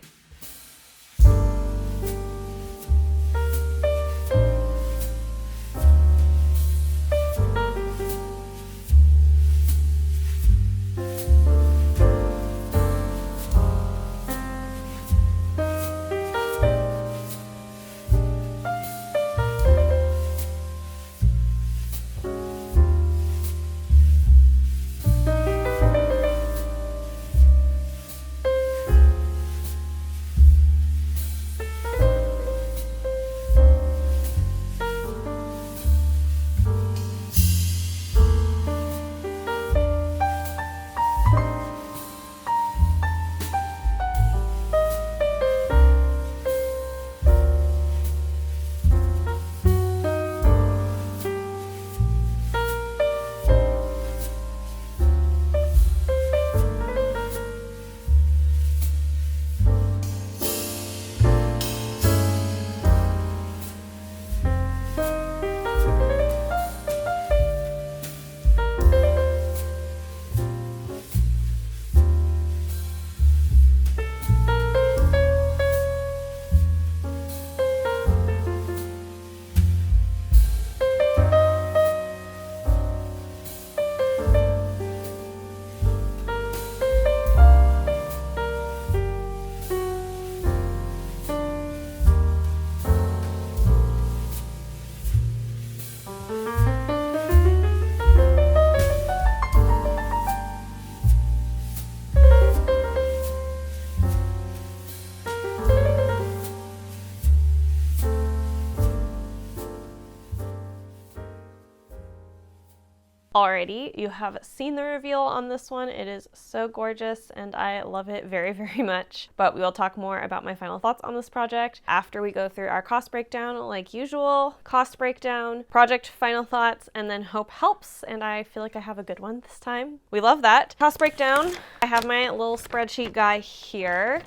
already. You have seen the reveal on this one. It is so gorgeous and I love it very, very much. But we will talk more about my final thoughts on this project after we go through our cost breakdown like usual. Cost breakdown, project final thoughts, and then hope helps. And I feel like I have a good one this time. We love that. Cost breakdown. I have my little spreadsheet guy here.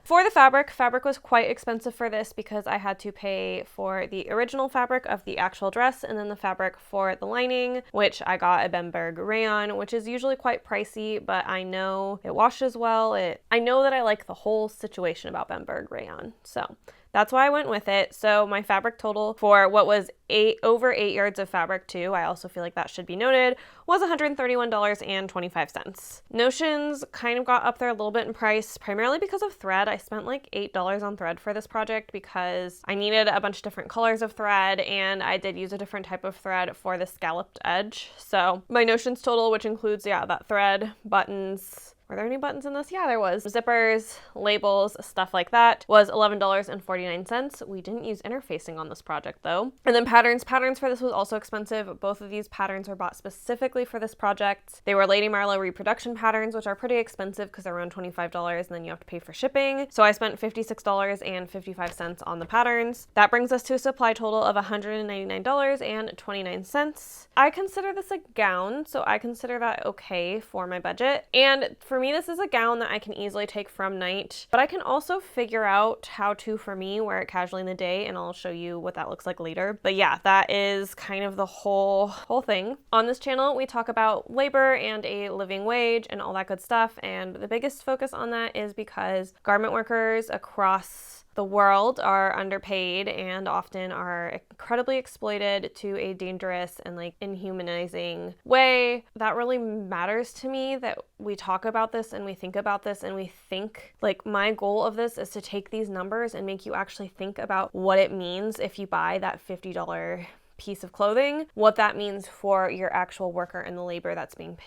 For the fabric was quite expensive for this because I had to pay for the original fabric of the actual dress and then the fabric for the lining, which I got a Bemberg rayon, which is usually quite pricey, but I know it washes well. I know that I like the whole situation about Bemberg rayon, so that's why I went with it. So my fabric total for what was over 8 yards of fabric too, I also feel like that should be noted, was $131.25. Notions kind of got up there a little bit in price, primarily because of thread. I spent like $8 on thread for this project because I needed a bunch of different colors of thread and I did use a different type of thread for the scalloped edge. So my Notions total, which includes, that thread, buttons, were there any buttons in this? Yeah, there was. Zippers, labels, stuff like that, was $11.49. We didn't use interfacing on this project though. And then patterns. Patterns for this was also expensive. Both of these patterns were bought specifically for this project. They were Lady Marlowe reproduction patterns, which are pretty expensive because they're around $25 and then you have to pay for shipping. So I spent $56.55 on the patterns. That brings us to a supply total of $199.29. I consider this a gown, so I consider that okay for my budget. And for me, this is a gown that I can easily take from night, but I can also figure out how to, for me, wear it casually in the day, and I'll show you what that looks like later. But yeah, that is kind of the whole thing. On this channel, we talk about labor and a living wage and all that good stuff, and the biggest focus on that is because garment workers across the world are underpaid and often are incredibly exploited to a dangerous and inhumanizing way. That really matters to me, that we talk about this and we think about this and we think, my goal of this is to take these numbers and make you actually think about what it means if you buy that $50 piece of clothing, what that means for your actual worker and the labor that's being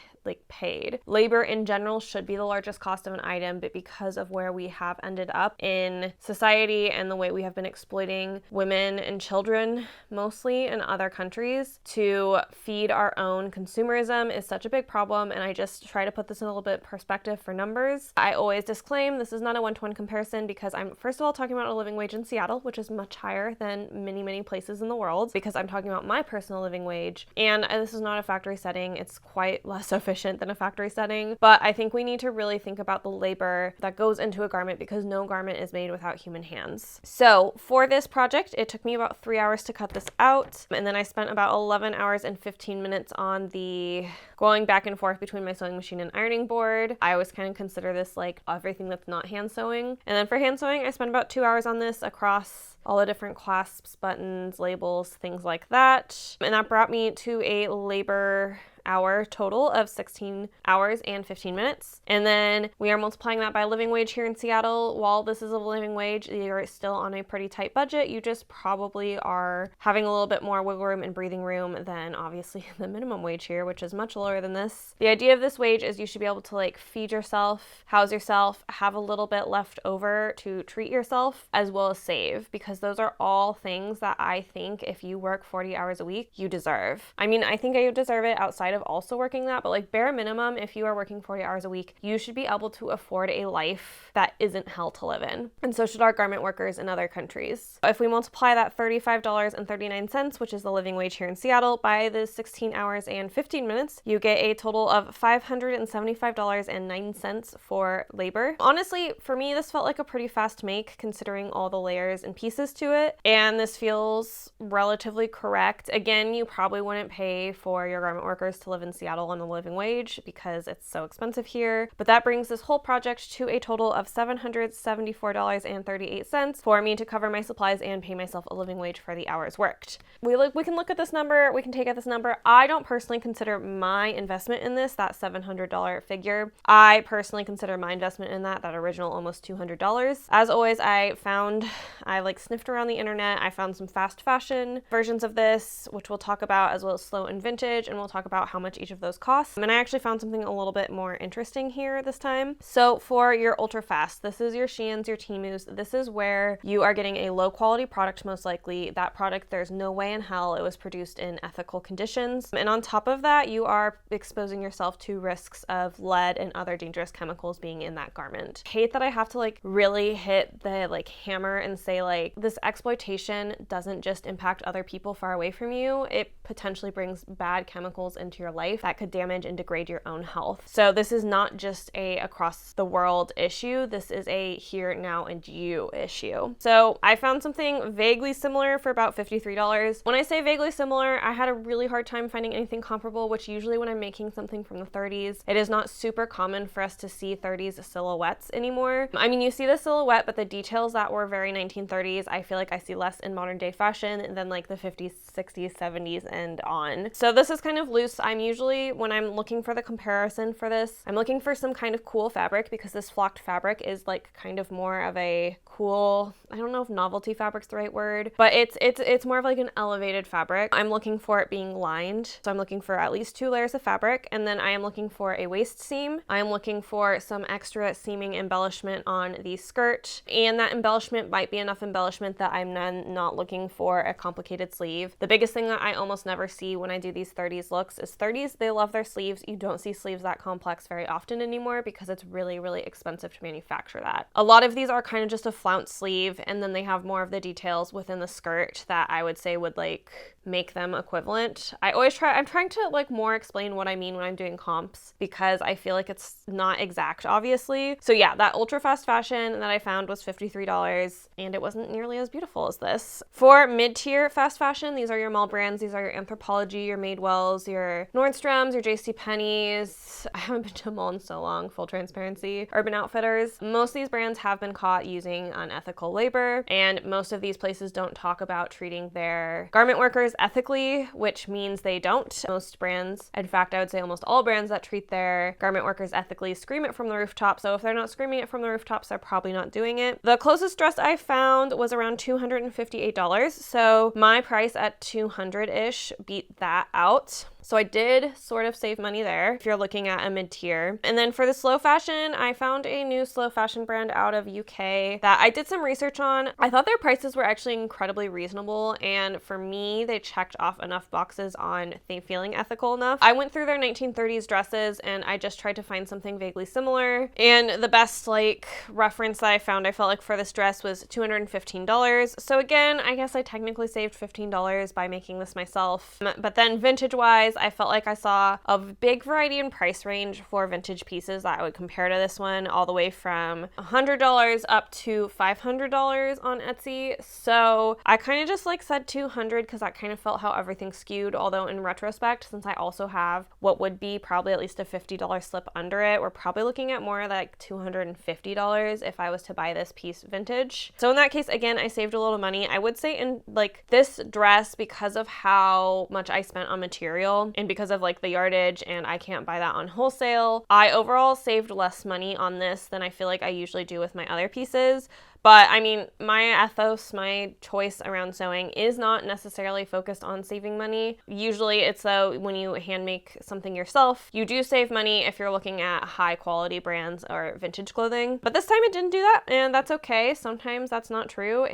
paid. Labor in general should be the largest cost of an item, but because of where we have ended up in society and the way we have been exploiting women and children, mostly in other countries, to feed our own consumerism is such a big problem. And I just try to put this in a little bit perspective for numbers. I always disclaim this is not a one-to-one comparison because I'm first of all talking about a living wage in Seattle, which is much higher than many, many places in the world, because I'm talking about my personal living wage. And this is not a factory setting. It's quite less efficient than a factory setting, but I think we need to really think about the labor that goes into a garment because no garment is made without human hands. So for this project, it took me about 3 hours to cut this out, and then I spent about 11 hours and 15 minutes on the going back and forth between my sewing machine and ironing board. I always kind of consider this everything that's not hand sewing. And then for hand sewing, I spent about 2 hours on this across all the different clasps, buttons, labels, things like that. And that brought me to a labor hour total of 16 hours and 15 minutes. And then we are multiplying that by living wage here in Seattle. While this is a living wage, you're still on a pretty tight budget. You just probably are having a little bit more wiggle room and breathing room than obviously the minimum wage here, which is much lower than this. The idea of this wage is you should be able to feed yourself, house yourself, have a little bit left over to treat yourself, as well as save, because those are all things that I think if you work 40 hours a week, you deserve. I mean, I think I deserve it outside of also working that, but bare minimum, if you are working 40 hours a week, you should be able to afford a life that isn't hell to live in. And so should our garment workers in other countries. If we multiply that $35.39, which is the living wage here in Seattle, by the 16 hours and 15 minutes, you get a total of $575.09 for labor. Honestly, for me, this felt like a pretty fast make considering all the layers and pieces to it. And this feels relatively correct. Again, you probably wouldn't pay for your garment workers to live in Seattle on the living wage because it's so expensive here. But that brings this whole project to a total of $774.38 for me to cover my supplies and pay myself a living wage for the hours worked. We can look at this number, we can take at this number. I don't personally consider my investment in this that $700 figure. I personally consider my investment in that original almost $200. As always, I found I like sniffed around the internet. I found some fast fashion versions of this, which we'll talk about, as well as slow and vintage, and we'll talk about how much each of those costs. And I actually found something a little bit more interesting here this time. So for your ultra fast, this is your Sheins, your Temus. This is where you are getting a low quality product, most likely. That product, there's no way in hell it was produced in ethical conditions. And on top of that, you are exposing yourself to risks of lead and other dangerous chemicals being in that garment. I hate that I have to like really hit the like hammer and say like this exploitation doesn't just impact other people far away from you. It potentially brings bad chemicals into your life that could damage and degrade your own health. So this is not just a across the world issue. This is a here, now, and you issue. So I found something vaguely similar for about $53. When I say vaguely similar, I had a really hard time finding anything comparable, which usually when I'm making something from the 30s, it is not super common for us to see 30s silhouettes anymore. I mean, you see the silhouette, but the details that were very 1930s, I feel like I see less in modern day fashion than like the 50s, 60s, 70s, and on. So this is kind of loose. I'm usually, when I'm looking for the comparison for this, I'm looking for some kind of cool fabric, because this flocked fabric is like kind of more of a cool, I don't know if novelty fabric's the right word, but it's more of like an elevated fabric. I'm looking for it being lined. So I'm looking for at least 2 layers of fabric, and then I am looking for a waist seam. I'm looking for some extra seaming embellishment on the skirt, and that embellishment might be enough embellishment that I'm not looking for a complicated sleeve. The biggest thing that I almost never see when I do these 30s looks is 30s, they love their sleeves. You don't see sleeves that complex very often anymore because it's really, really expensive to manufacture that. A lot of these are kind of just a flounce sleeve, and then they have more of the details within the skirt that I would say would like make them equivalent. I'm trying to like more explain what I mean when I'm doing comps, because I feel like it's not exact, obviously. So yeah, that ultra fast fashion that I found was $53, and it wasn't nearly as beautiful as this. For mid-tier fast fashion, these are your mall brands. These are your Anthropologie, your Madewells, your Nordstroms, your JCPenney's. I haven't been to a mall in so long, full transparency. Urban Outfitters. Most of these brands have been caught using unethical labor, and most of these places don't talk about treating their garment workers ethically, which means they don't. Most brands, in fact, I would say almost all brands that treat their garment workers ethically scream it from the rooftop. So if they're not screaming it from the rooftops, they're probably not doing it. The closest dress I found was around $258. So my price at $200-ish beat that out. So I did sort of save money there if you're looking at a mid-tier. And then for the slow fashion, I found a new slow fashion brand out of UK that I did some research on. I thought their prices were actually incredibly reasonable, and for me, they checked off enough boxes on feeling ethical enough. I went through their 1930s dresses and I just tried to find something vaguely similar. And the best like reference that I found, I felt like for this dress was $215. So again, I guess I technically saved $15 by making this myself. But then vintage-wise, I felt like I saw a big variety in price range for vintage pieces that I would compare to this one, all the way from $100 up to $500 on Etsy. So I kind of just like said 200 because that kind of felt how everything skewed, although in retrospect, since I also have what would be probably at least a $50 slip under it, we're probably looking at more like $250 if I was to buy this piece vintage. So in that case, again, I saved a little money. I would say in like this dress, because of how much I spent on material and because of like the yardage, and I can't buy that on wholesale, I overall saved less money on this than I feel like I usually do with my other pieces. But I mean, my ethos, my choice around sewing is not necessarily focused on saving money. Usually it's though when you hand make something yourself, you do save money if you're looking at high quality brands or vintage clothing. But this time it didn't do that, and that's okay. Sometimes that's not true.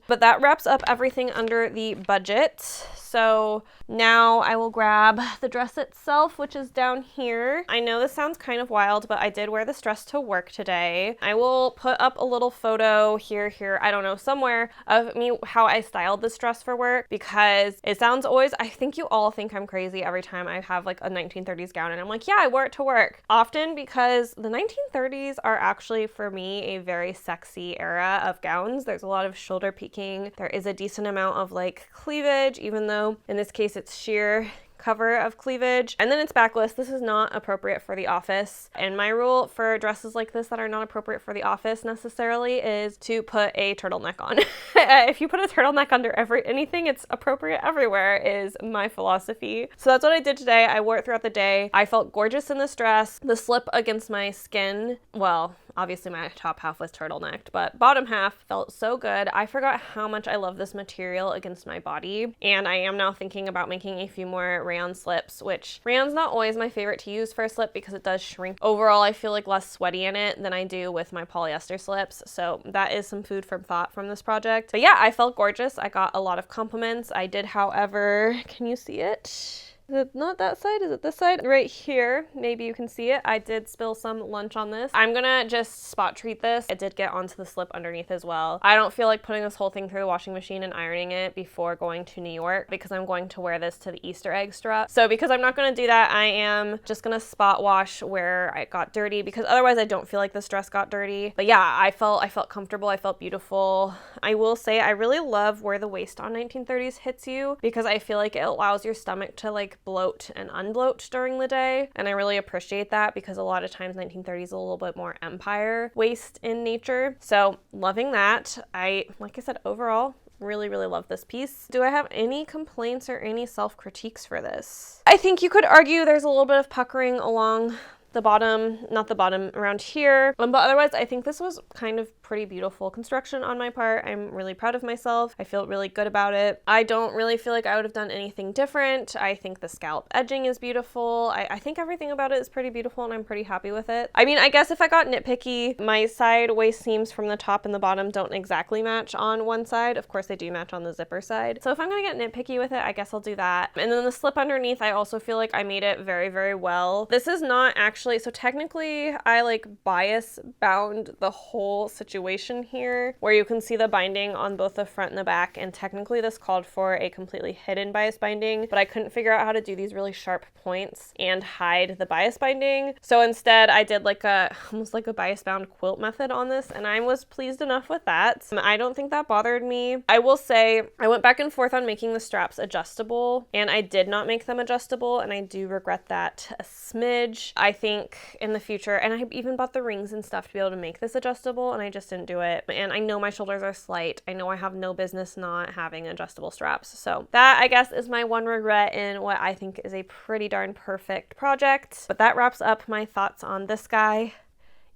But that wraps up everything under the budget. So now I will grab the dress itself, which is down here. I know this sounds kind of wild, but I did wear this dress to work today. I will put up a little photo here, I don't know, somewhere of me, how I styled this dress for work, because it sounds always, I think you all think I'm crazy every time I have like a 1930s gown and I'm like, yeah, I wore it to work. Often because the 1930s are actually for me a very sexy era of gowns. There's a lot of shoulder peeking. There is a decent amount of like cleavage, even though in this case it's sheer cover of cleavage, and then it's backless. This is not appropriate for the office, and my rule for dresses like this that are not appropriate for the office necessarily is to put a turtleneck on. If you put a turtleneck under anything, it's appropriate everywhere, is my philosophy. So that's what I did today. I wore it throughout the day. I felt gorgeous in this dress. The slip against my skin, well, Obviously my top half was turtlenecked, but bottom half felt so good. I forgot how much I love this material against my body, and I am now thinking about making a few more rayon slips, which rayon's not always my favorite to use for a slip because it does shrink. Overall, I feel like less sweaty in it than I do with my polyester slips, so that is some food for thought from this project. But yeah, I felt gorgeous. I got a lot of compliments. I did, however, can you see it? Is it not that side? Is it this side? Right here, maybe you can see it. I did spill some lunch on this. I'm gonna just spot treat this. It did get onto the slip underneath as well. I don't feel like putting this whole thing through the washing machine and ironing it before going to New York because I'm going to wear this to the Easter egg strut. So because I'm not gonna do that, I am just gonna spot wash where it got dirty because otherwise I don't feel like this dress got dirty. But yeah, I felt comfortable. I felt beautiful. I will say I really love where the waist on 1930s hits you because I feel like it allows your stomach to like bloat and unbloat during the day, and I really appreciate that because a lot of times 1930s is a little bit more empire waist in nature. So loving that. Like I said, overall really love this piece. Do I have any complaints or any self-critiques for this? I think you could argue there's a little bit of puckering along the bottom, not the bottom, around here. But otherwise, I think this was kind of pretty beautiful construction on my part. I'm really proud of myself. I feel really good about it. I don't really feel like I would have done anything different. I think the scallop edging is beautiful. I think everything about it is pretty beautiful and I'm pretty happy with it. I mean, I guess if I got nitpicky, my side waist seams from the top and the bottom don't exactly match on one side. Of course, they do match on the zipper side. So if I'm gonna get nitpicky with it, I guess I'll do that. And then the slip underneath, I also feel like I made it very well. This is not actually, so technically I like bias bound the whole situation here where you can see the binding on both the front and the back, and technically this called for a completely hidden bias binding, but I couldn't figure out how to do these really sharp points and hide the bias binding. So instead I did like almost like a bias bound quilt method on this, and I was pleased enough with that. I don't think that bothered me. I will say I went back and forth on making the straps adjustable, and I did not make them adjustable, and I do regret that a smidge. I think in the future, and I even bought the rings and stuff to be able to make this adjustable, and I just didn't do it. And I know my shoulders are slight. I know I have no business not having adjustable straps. So that, I guess, is my one regret in what I think is a pretty darn perfect project. But that wraps up my thoughts on this guy.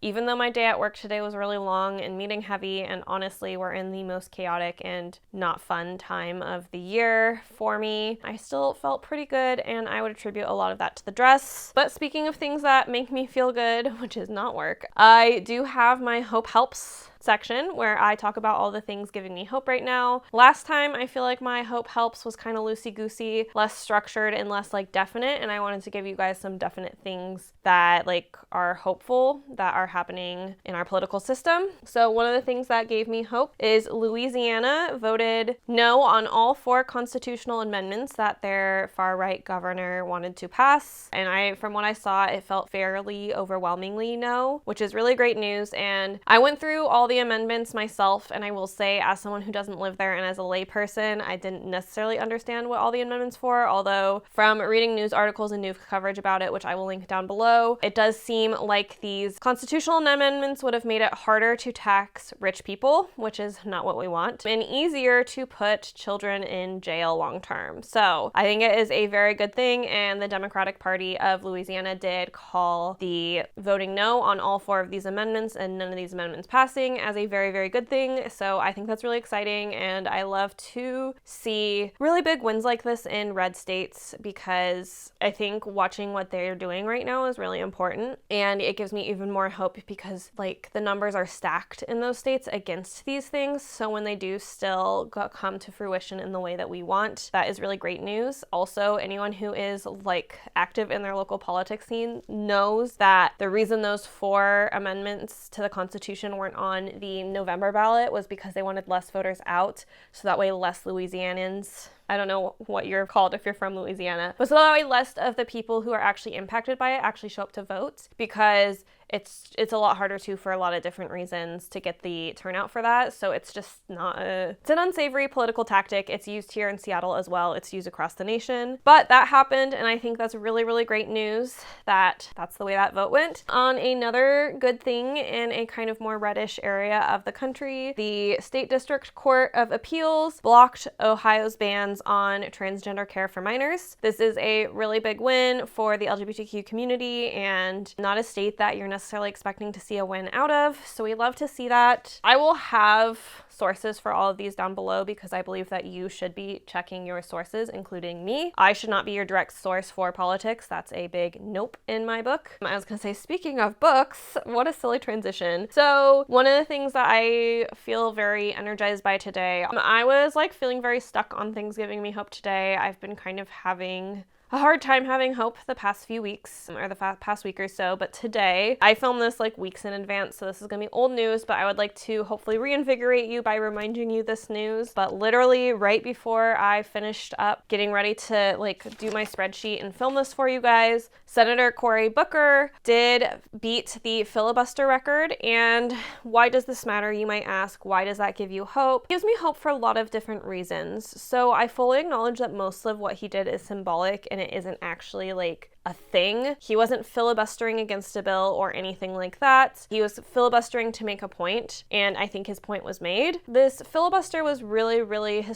Even though my day at work today was really long and meeting heavy, and honestly we're in the most chaotic and not fun time of the year for me, I still felt pretty good, and I would attribute a lot of that to the dress. But speaking of things that make me feel good, which is not work, I do have my Hope Helps section where I talk about all the things giving me hope right now. Last time I feel like my Hope Helps was kind of loosey-goosey, less structured and less like definite, and I wanted to give you guys some definite things that like are hopeful that are happening in our political system. So one of the things that gave me hope is Louisiana voted no on all 4 constitutional amendments that their far-right governor wanted to pass, and from what I saw, it felt fairly overwhelmingly no, which is really great news. And I went through all the amendments myself, and I will say, as someone who doesn't live there and as a layperson, I didn't necessarily understand what all the amendments for, although from reading news articles and news coverage about it, which I will link down below, it does seem like these constitutional amendments would have made it harder to tax rich people, which is not what we want, and easier to put children in jail long term. So I think it is a very good thing, and the Democratic Party of Louisiana did call the voting no on all 4 of these amendments and none of these amendments passing as a very good thing. So I think that's really exciting, and I love to see really big wins like this in red states because I think watching what they're doing right now is really important, and it gives me even more hope because like the numbers are stacked in those states against these things. So when they do still come to fruition in the way that we want, that is really great news. Also, anyone who is like active in their local politics scene knows that the reason those 4 amendments to the Constitution weren't on the November ballot was because they wanted less voters out, so that way less Louisianans, I don't know what you're called if you're from Louisiana, but so that way less of the people who are actually impacted by it actually show up to vote, because it's a lot harder for a lot of different reasons to get the turnout for that. So it's just not it's an unsavory political tactic. It's used here in Seattle as well. It's used across the nation. But that happened, and I think that's really great news that that's the way that vote went. On another good thing in a kind of more reddish area of the country, the State District Court of Appeals blocked Ohio's ban bans on transgender care for minors. This is a really big win for the LGBTQ community and not a state that you're necessarily expecting to see a win out of. So we love to see that. I will have sources for all of these down below because I believe that you should be checking your sources, including me. I should not be your direct source for politics. That's a big nope in my book. I was gonna say, speaking of books, what a silly transition. So one of the things that I feel very energized by today, I was like feeling very stuck on things giving me hope today. I've been kind of having a hard time having hope the past few weeks, or the past week or so, but today, I filmed this like weeks in advance, so this is gonna be old news, but I would like to hopefully reinvigorate you by reminding you this news. But literally right before I finished up getting ready to like do my spreadsheet and film this for you guys, Senator Cory Booker did beat the filibuster record. And why does this matter, you might ask? Why does that give you hope? It gives me hope for a lot of different reasons. So I fully acknowledge that most of what he did is symbolic and it isn't actually like a thing. He wasn't filibustering against a bill or anything like that. He was filibustering to make a point, and I think his point was made. This filibuster was really, really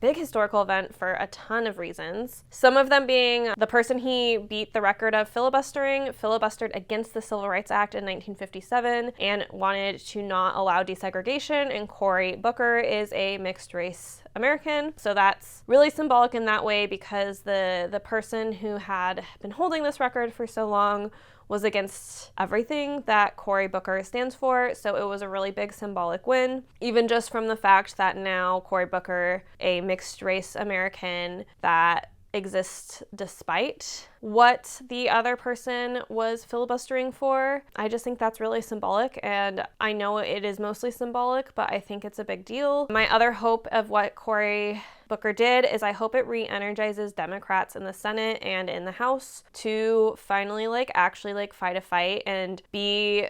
big historical event for a ton of reasons. Some of them being the person he beat the record of filibustered against the Civil Rights Act in 1957 and wanted to not allow desegregation, and Cory Booker is a mixed race American. So that's really symbolic in that way because the person who had been holding this record for so long was against everything that Cory Booker stands for. So it was a really big symbolic win, even just from the fact that now Cory Booker, a mixed race American that exists despite what the other person was filibustering for. I just think that's really symbolic, and I know it is mostly symbolic, but I think it's a big deal. My other hope of what Cory Booker did is I hope it re-energizes Democrats in the Senate and in the House to finally actually fight a fight and be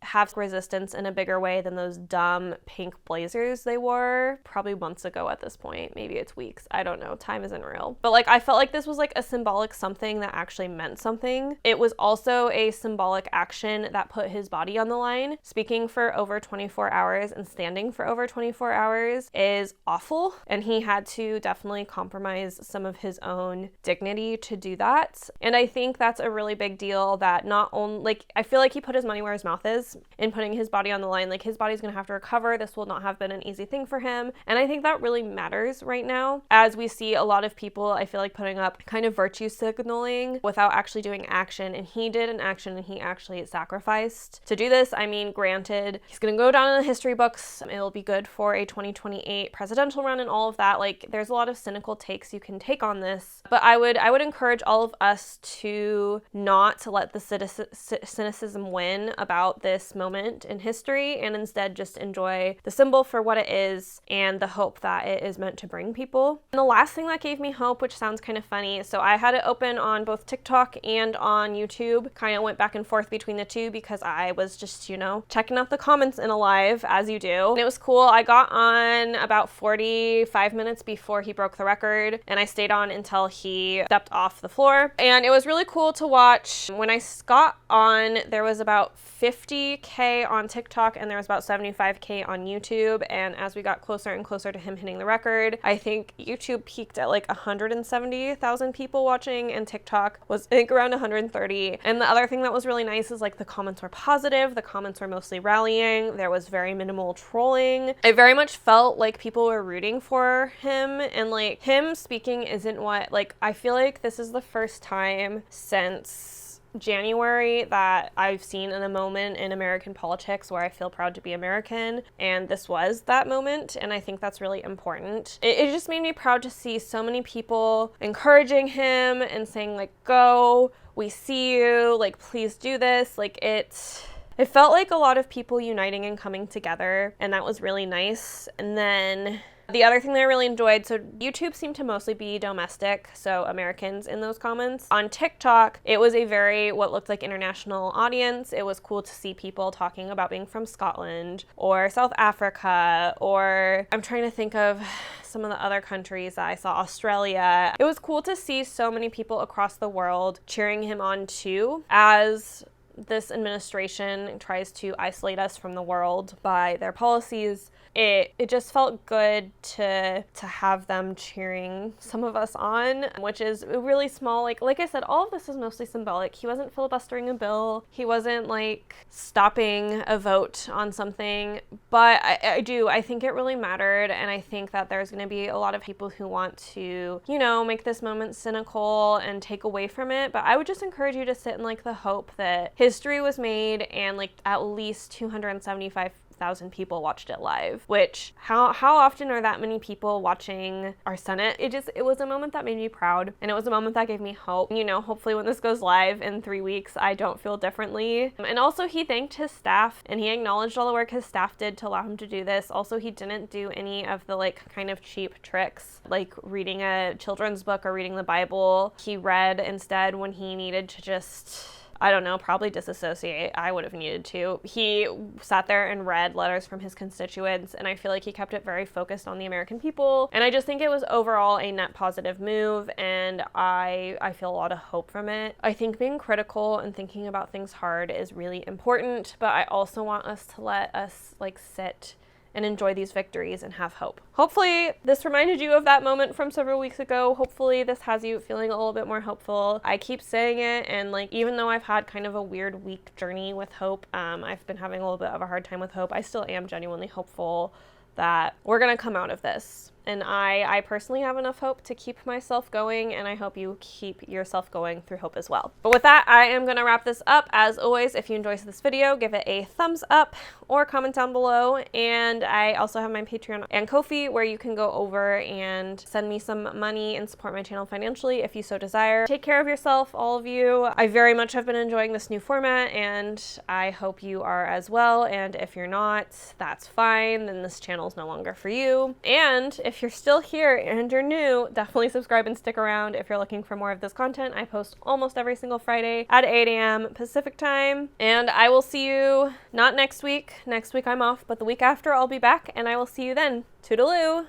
have resistance in a bigger way than those dumb pink blazers they wore probably months ago at this point. Maybe it's weeks. I don't know. Time isn't real. But I felt like this was a symbolic something that actually meant something. It was also a symbolic action that put his body on the line. Speaking for over 24 hours and standing for over 24 hours is awful. And he had to definitely compromise some of his own dignity to do that. And I think that's a really big deal that not only, I feel like he put his money where his mouth is in putting his body on the line. His body's gonna have to recover. This will not have been an easy thing for him. And I think that really matters right now as we see a lot of people, I feel putting up kind of virtue signaling without actually doing action. And he did an action and he actually sacrificed to do this. I mean, granted, he's gonna go down in the history books. It'll be good for a 2028 presidential run and all of that. There's a lot of cynical takes you can take on this, but I would encourage all of us to not let the cynicism win about this moment in history and instead just enjoy the symbol for what it is and the hope that it is meant to bring people. And the last thing that gave me hope, which sounds kind of funny, so I had it open on both TikTok and on YouTube, kind of went back and forth between the two because I was just, checking out the comments in a live, as you do. And it was cool. I got on about 45 minutes before he broke the record, and I stayed on until he stepped off the floor. And it was really cool to watch. When I got on, there was about 50K on TikTok and there was about 75K on YouTube. And as we got closer and closer to him hitting the record, I think YouTube peaked at 170,000 people watching and TikTok was around 130. And the other thing that was really nice is the comments were positive. The comments were mostly rallying. There was very minimal trolling. I very much felt like people were rooting for him, and him speaking isn't what, I feel like this is the first time since January that I've seen in a moment in American politics where I feel proud to be American, and this was that moment, and I think that's really important. It just made me proud to see so many people encouraging him and saying go, we see you, please do this. It felt like a lot of people uniting and coming together, and that was really nice. And then the other thing that I really enjoyed, so YouTube seemed to mostly be domestic, so Americans in those comments. On TikTok, it was a very, what looked like international audience. It was cool to see people talking about being from Scotland or South Africa, or I'm trying to think of some of the other countries that I saw, Australia. It was cool to see so many people across the world cheering him on too, as this administration tries to isolate us from the world by their policies it just felt good to have them cheering some of us on, which is really small. Like I said, all of this is mostly symbolic. He wasn't filibustering a bill. He wasn't like stopping a vote on something, but I think it really mattered, and I think that there's going to be a lot of people who want to, you know, make this moment cynical and take away from it, but I would just encourage you to sit in like the hope that history was made and like at least 275,000 people watched it live, which how often are that many people watching our Senate? It was a moment that made me proud, and it was a moment that gave me hope. You know, hopefully when this goes live in 3 weeks, I don't feel differently. And also he thanked his staff and he acknowledged all the work his staff did to allow him to do this. Also, he didn't do any of the like kind of cheap tricks like reading a children's book or reading the Bible. He read instead when he needed to just, I don't know, probably disassociate. I would have needed to. He sat there and read letters from his constituents, and I feel like he kept it very focused on the American people. And I just think it was overall a net positive move, and I feel a lot of hope from it. I think being critical and thinking about things hard is really important, but I also want us to let us like sit and enjoy these victories and have hope. Hopefully this reminded you of that moment from several weeks ago. Hopefully this has you feeling a little bit more hopeful. I keep saying it, and like even though I've had kind of a weird week journey with hope, I've been having a little bit of a hard time with hope, I still am genuinely hopeful that we're gonna come out of this. And I personally have enough hope to keep myself going, and I hope you keep yourself going through hope as well. But with that, I am going to wrap this up. As always, if you enjoyed this video, give it a thumbs up or comment down below. And I also have my Patreon and Ko-fi, where you can go over and send me some money and support my channel financially if you so desire. Take care of yourself, all of you. I very much have been enjoying this new format, and I hope you are as well. And if you're not, that's fine. Then this channel is no longer for you. And if you're still here and you're new, definitely subscribe and stick around if you're looking for more of this content. I post almost every single Friday at 8 a.m. Pacific time. And I will see you not next week. Next week I'm off, but the week after I'll be back, and I will see you then. Toodaloo!